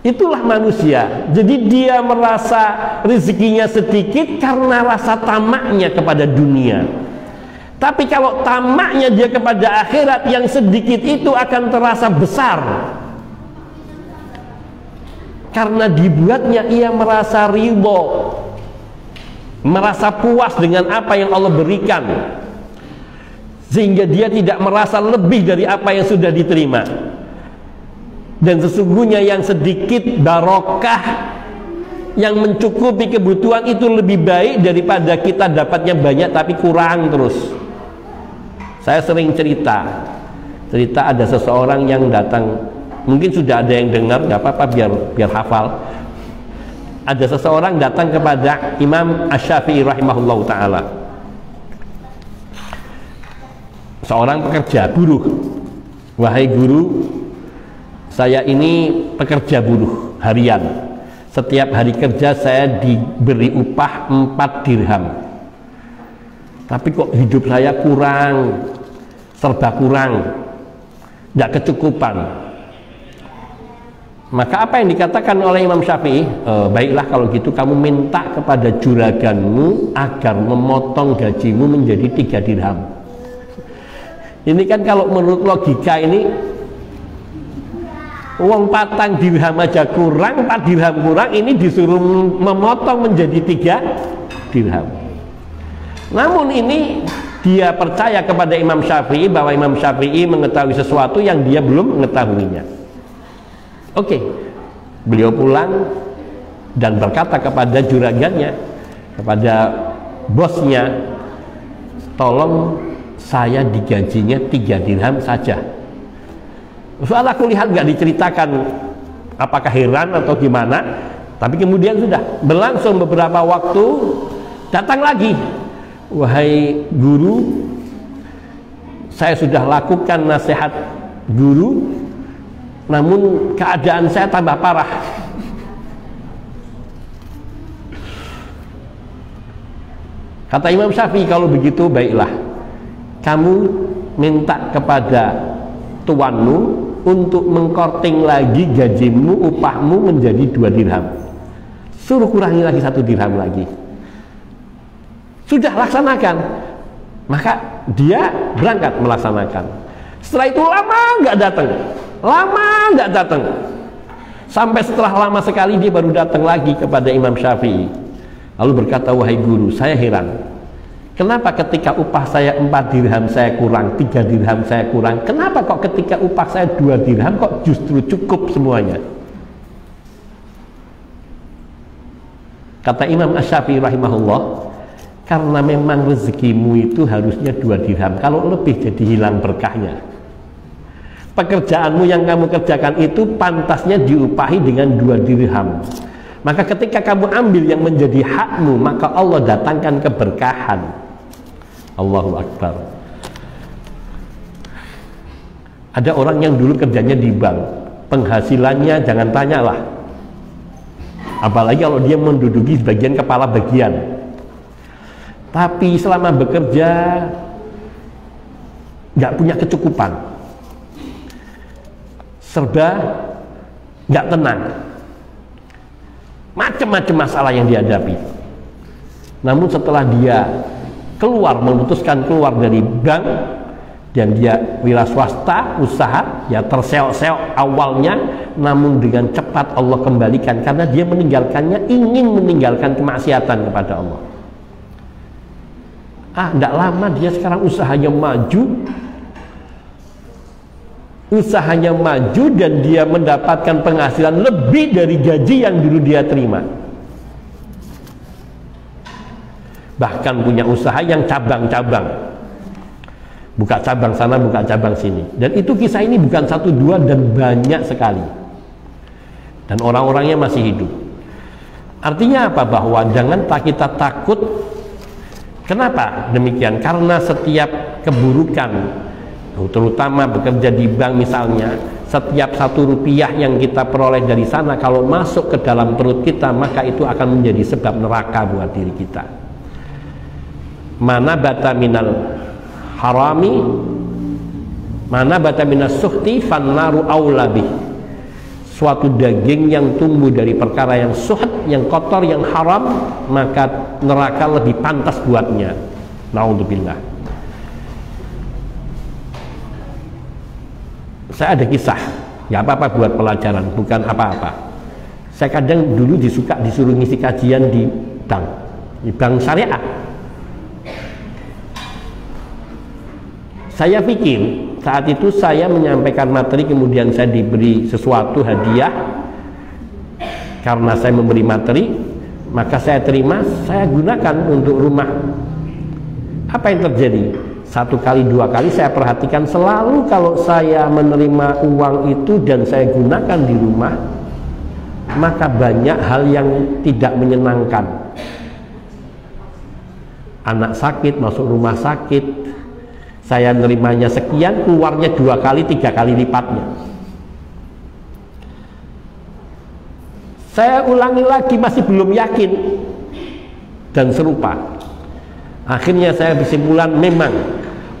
Itulah manusia. Jadi dia merasa rezekinya sedikit karena rasa tamaknya kepada dunia. Tapi kalau tamaknya dia kepada akhirat, yang sedikit itu akan terasa besar. Karena dibuatnya ia merasa ridho, merasa puas dengan apa yang Allah berikan, sehingga dia tidak merasa lebih dari apa yang sudah diterima. Dan sesungguhnya yang sedikit barokah, yang mencukupi kebutuhan itu lebih baik daripada kita dapatnya banyak tapi kurang terus. Saya sering cerita ada seseorang yang datang, mungkin sudah ada yang dengar, nggak apa-apa biar hafal. Ada seseorang datang kepada Imam Asy-Syafi'i rahimahullah ta'ala, seorang pekerja buruh. Wahai guru, saya ini pekerja buruh harian. Setiap hari kerja saya diberi upah 4 dirham. Tapi kok hidup saya kurang, serba kurang, tidak kecukupan. Maka apa yang dikatakan oleh Imam Syafi'i? Baiklah kalau gitu kamu minta kepada juraganmu agar memotong gajimu menjadi 3 dirham. Ini kan kalau menurut logika ini, uang 4 dirham aja kurang, 4 dirham kurang, ini disuruh memotong menjadi 3 dirham. Namun ini dia percaya kepada Imam Syafi'i bahwa Imam Syafi'i mengetahui sesuatu yang dia belum mengetahuinya. Oke, beliau pulang dan berkata kepada juragannya, kepada bosnya, tolong saya digajinya 3 dirham saja. Soal aku lihat nggak diceritakan apakah heran atau gimana, tapi kemudian sudah berlangsung beberapa waktu, datang lagi, wahai guru, saya sudah lakukan nasihat guru, namun keadaan saya tambah parah. Kata Imam Syafi'i, kalau begitu baiklah kamu minta kepada tuanmu untuk mengkorting lagi gajimu, upahmu menjadi 2 dirham. Suruh kurangi lagi 1 dirham lagi. Sudah laksanakan. Maka dia berangkat melaksanakan. Setelah itu lama nggak datang. Lama nggak datang. Sampai setelah lama sekali dia baru datang lagi kepada Imam Syafi'i. Lalu berkata, wahai guru, saya heran. Kenapa ketika upah saya 4 dirham saya kurang, 3 dirham saya kurang? Kenapa kok ketika upah saya 2 dirham kok justru cukup semuanya? Kata Imam Asy-Syafi'i rahimahullah, karena memang rezekimu itu harusnya 2 dirham. Kalau lebih jadi hilang berkahnya. Pekerjaanmu yang kamu kerjakan itu pantasnya diupahi dengan 2 dirham. Maka ketika kamu ambil yang menjadi hakmu, maka Allah datangkan keberkahan. Allahu Akbar. Ada orang yang dulu kerjanya di bank, penghasilannya jangan tanyalah. Apalagi kalau dia menduduki bagian kepala bagian. Tapi selama bekerja nggak punya kecukupan, serba nggak tenang, macam-macam masalah yang dihadapi. Namun setelah dia memutuskan keluar dari bank dan dia wira swasta, usaha, ya terseok-seok awalnya, namun dengan cepat Allah kembalikan karena dia meninggalkannya, ingin meninggalkan kemaksiatan kepada Allah. Tidak lama dia sekarang usahanya maju dan dia mendapatkan penghasilan lebih dari gaji yang dulu dia terima. Bahkan punya usaha yang cabang-cabang, buka cabang sana, buka cabang sini. Dan itu kisah ini bukan 1, 2 dan banyak sekali. Dan orang-orangnya masih hidup. Artinya apa? Bahwa jangan kita takut. Kenapa demikian? Karena setiap keburukan, terutama bekerja di bank misalnya, setiap 1 rupiah yang kita peroleh dari sana kalau masuk ke dalam perut kita, maka itu akan menjadi sebab neraka buat diri kita. Mana bata minal harami, mana bata minas suhti fannaru aulabih. Suatu daging yang tumbuh dari perkara yang suht, yang kotor, yang haram, maka neraka lebih pantas buatnya. Naudzubillah. Saya ada kisah, ya apa-apa buat pelajaran, bukan apa-apa. Saya kadang dulu disuruh ngisi kajian di bank syariah. Saya pikir saat itu saya menyampaikan materi, kemudian saya diberi sesuatu hadiah karena saya memberi materi, maka saya terima, saya gunakan untuk rumah. Apa yang terjadi? 1 kali 2 kali saya perhatikan selalu kalau saya menerima uang itu dan saya gunakan di rumah, maka banyak hal yang tidak menyenangkan. Anak sakit, masuk rumah sakit, saya nerimanya sekian, keluarnya 2 kali 3 kali lipatnya. Saya ulangi lagi, masih belum yakin, dan serupa. Akhirnya saya berkesimpulan, memang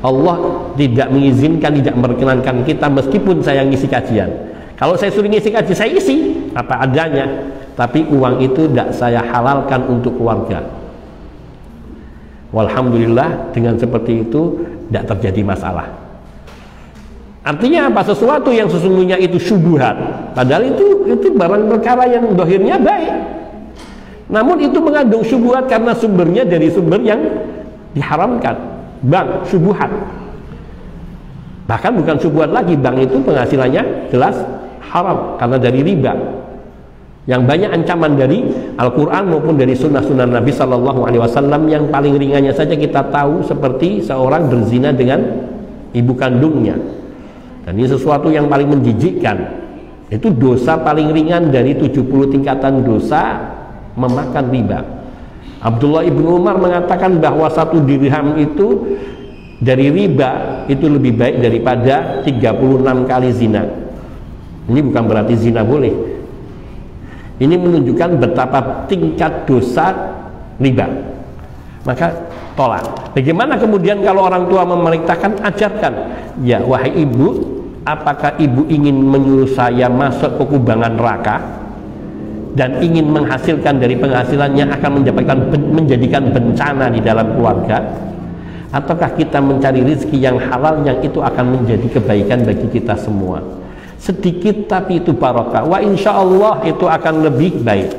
Allah tidak mengizinkan, tidak memperkenankan kita meskipun saya ngisi kajian. Kalau saya suruh ngisi kajian, saya isi apa adanya, tapi uang itu tidak saya halalkan untuk keluarga. Walhamdulillah, dengan seperti itu tidak terjadi masalah. Artinya apa? Sesuatu yang sesungguhnya itu syubhat, padahal itu barang perkara yang dohirnya baik, namun itu mengandung syubhat karena sumbernya dari sumber yang diharamkan. Bank syubhat, bahkan bukan syubhat lagi, bank itu penghasilannya jelas haram karena dari riba. Yang banyak ancaman dari Al-Quran maupun dari sunnah-sunnah Nabi Sallallahu Alaihi Wasallam. Yang paling ringannya saja kita tahu seperti seorang berzina dengan ibu kandungnya, dan ini sesuatu yang paling menjijikkan. Itu dosa paling ringan dari 70 tingkatan dosa memakan riba. Abdullah ibnu Umar mengatakan bahwa 1 dirham itu dari riba itu lebih baik daripada 36 kali zina. Ini bukan berarti zina boleh. Ini menunjukkan betapa tingkat dosa riba. Maka tolak. Bagaimana kemudian kalau orang tua memerintahkan, ajarkan. Ya, wahai ibu, apakah ibu ingin menyuruh saya masuk ke kubangan neraka dan ingin menghasilkan dari penghasilannya akan menjadikan bencana di dalam keluarga, ataukah kita mencari rezeki yang halal yang itu akan menjadi kebaikan bagi kita semua? Sedikit tapi itu barokah, wa insya Allah itu akan lebih baik.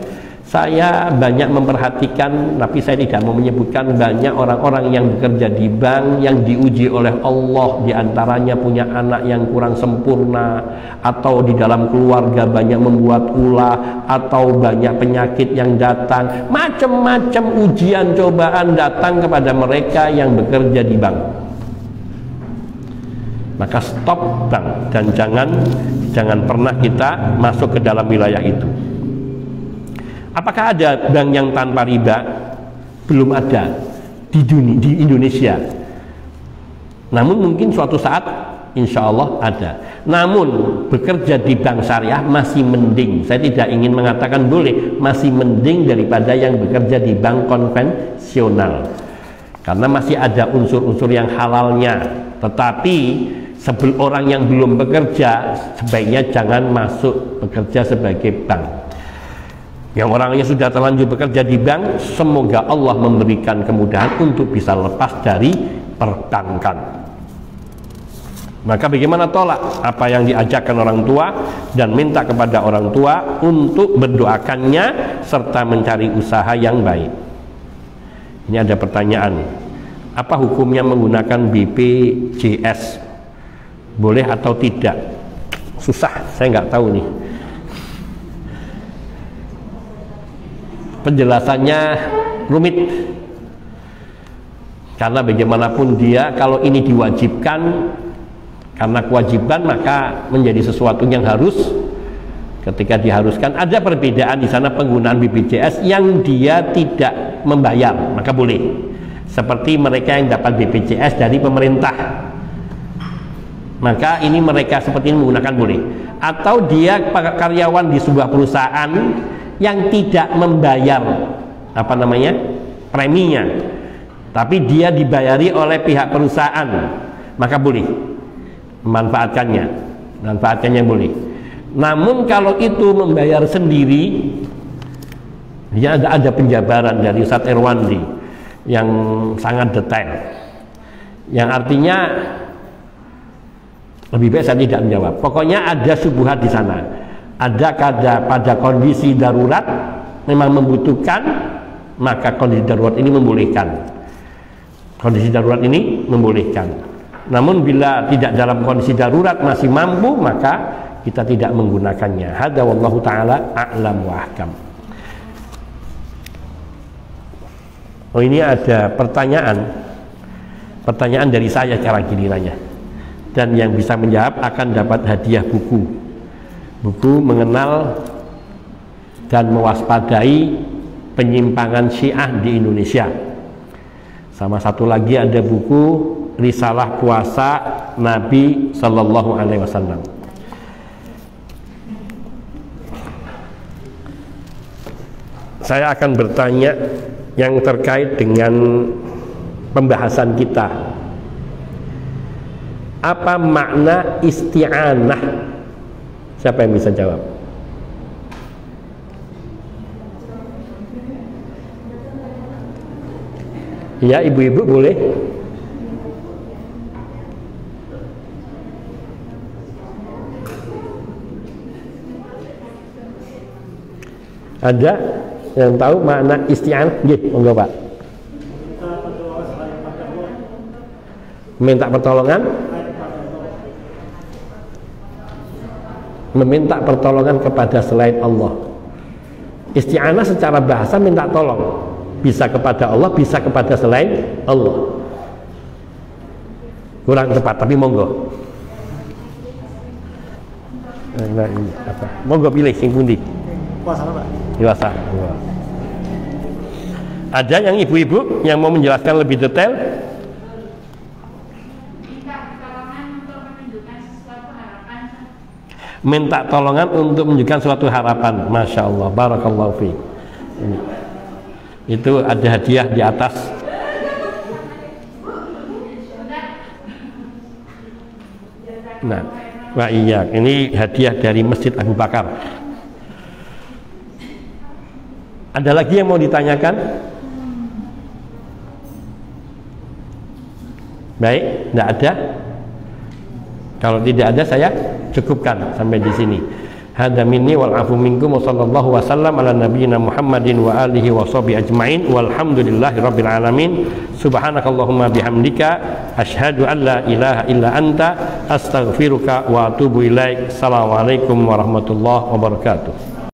Saya banyak memperhatikan, tapi saya tidak mau menyebutkan, banyak orang-orang yang bekerja di bank yang diuji oleh Allah, diantaranya punya anak yang kurang sempurna, atau di dalam keluarga banyak membuat ulah, atau banyak penyakit yang datang, macam-macam ujian cobaan datang kepada mereka yang bekerja di bank. Maka stop bank dan jangan pernah kita masuk ke dalam wilayah itu. Apakah ada bank yang tanpa riba? Belum ada di Indonesia. Namun mungkin suatu saat insya Allah ada. Namun bekerja di bank syariah masih mending. Saya tidak ingin mengatakan boleh, masih mending daripada yang bekerja di bank konvensional, karena masih ada unsur-unsur yang halalnya. Tetapi orang yang belum bekerja sebaiknya jangan masuk bekerja sebagai bank. Yang orangnya sudah terlanjur bekerja di bank, semoga Allah memberikan kemudahan untuk bisa lepas dari perbankan. Maka bagaimana tolak apa yang diajarkan orang tua dan minta kepada orang tua untuk mendoakannya serta mencari usaha yang baik. Ini ada pertanyaan, apa hukumnya menggunakan BPJS? Boleh atau tidak? Susah, saya nggak tahu nih. Penjelasannya rumit, karena bagaimanapun dia, kalau ini diwajibkan karena kewajiban, maka menjadi sesuatu yang harus. Ketika diharuskan, ada perbedaan di sana penggunaan BPJS yang dia tidak membayar, maka boleh. Seperti mereka yang dapat BPJS dari pemerintah, maka ini mereka seperti ini menggunakan boleh. Atau dia karyawan di sebuah perusahaan yang tidak membayar preminya, tapi dia dibayari oleh pihak perusahaan, maka boleh manfaatkannya boleh. Namun kalau itu membayar sendiri, dia ada penjabaran dari Ustadz Irwandi yang sangat detail, yang artinya lebih baik saya tidak menjawab. Pokoknya ada syubhat di sana. Ada pada kondisi darurat memang membutuhkan, maka kondisi darurat ini membolehkan. Namun bila tidak dalam kondisi darurat masih mampu, maka kita tidak menggunakannya. Hadza wallahu taala a'lam wa ahkam. Oh, ini ada pertanyaan dari saya cara gilirannya, dan yang bisa menjawab akan dapat hadiah buku mengenal dan mewaspadai penyimpangan Syiah di Indonesia. Sama satu lagi ada buku Risalah Puasa Nabi Sallallahu Alaihi Wasallam. Saya akan bertanya yang terkait dengan pembahasan kita. Apa makna isti'anah? Siapa yang bisa jawab? Ya, ibu-ibu boleh. Ada yang tahu makna isti'anah? Nggih, monggo Pak. Minta pertolongan? Meminta pertolongan kepada selain Allah. Isti'anah secara bahasa minta tolong, bisa kepada Allah, bisa kepada selain Allah. Kurang tepat, tapi monggo. Nah, ini apa? Monggo pilih sing pundi? Puasa, Pak. Puasa. Ada yang ibu-ibu yang mau menjelaskan lebih detail? Minta tolongan untuk menunjukkan suatu harapan. Masya Allah, barakallahu fiik. Itu ada hadiah di atas. Nah, Wa iyyak. Ini hadiah dari Masjid Abu Bakar. Ada lagi yang mau ditanyakan? Baik, tidak ada. Kalau tidak ada, saya cukupkan sampai di sini. Hada minni wal afu minkum wa sallallahu wasallam ala nabiyyina Muhammadin wa alihi wa sahbihi ajmain walhamdulillahi rabbil alamin. Subhanakallahumma bihamdika asyhadu an la ilaha illa anta astaghfiruka wa atubu ilaik. Assalamualaikum warahmatullahi wabarakatuh.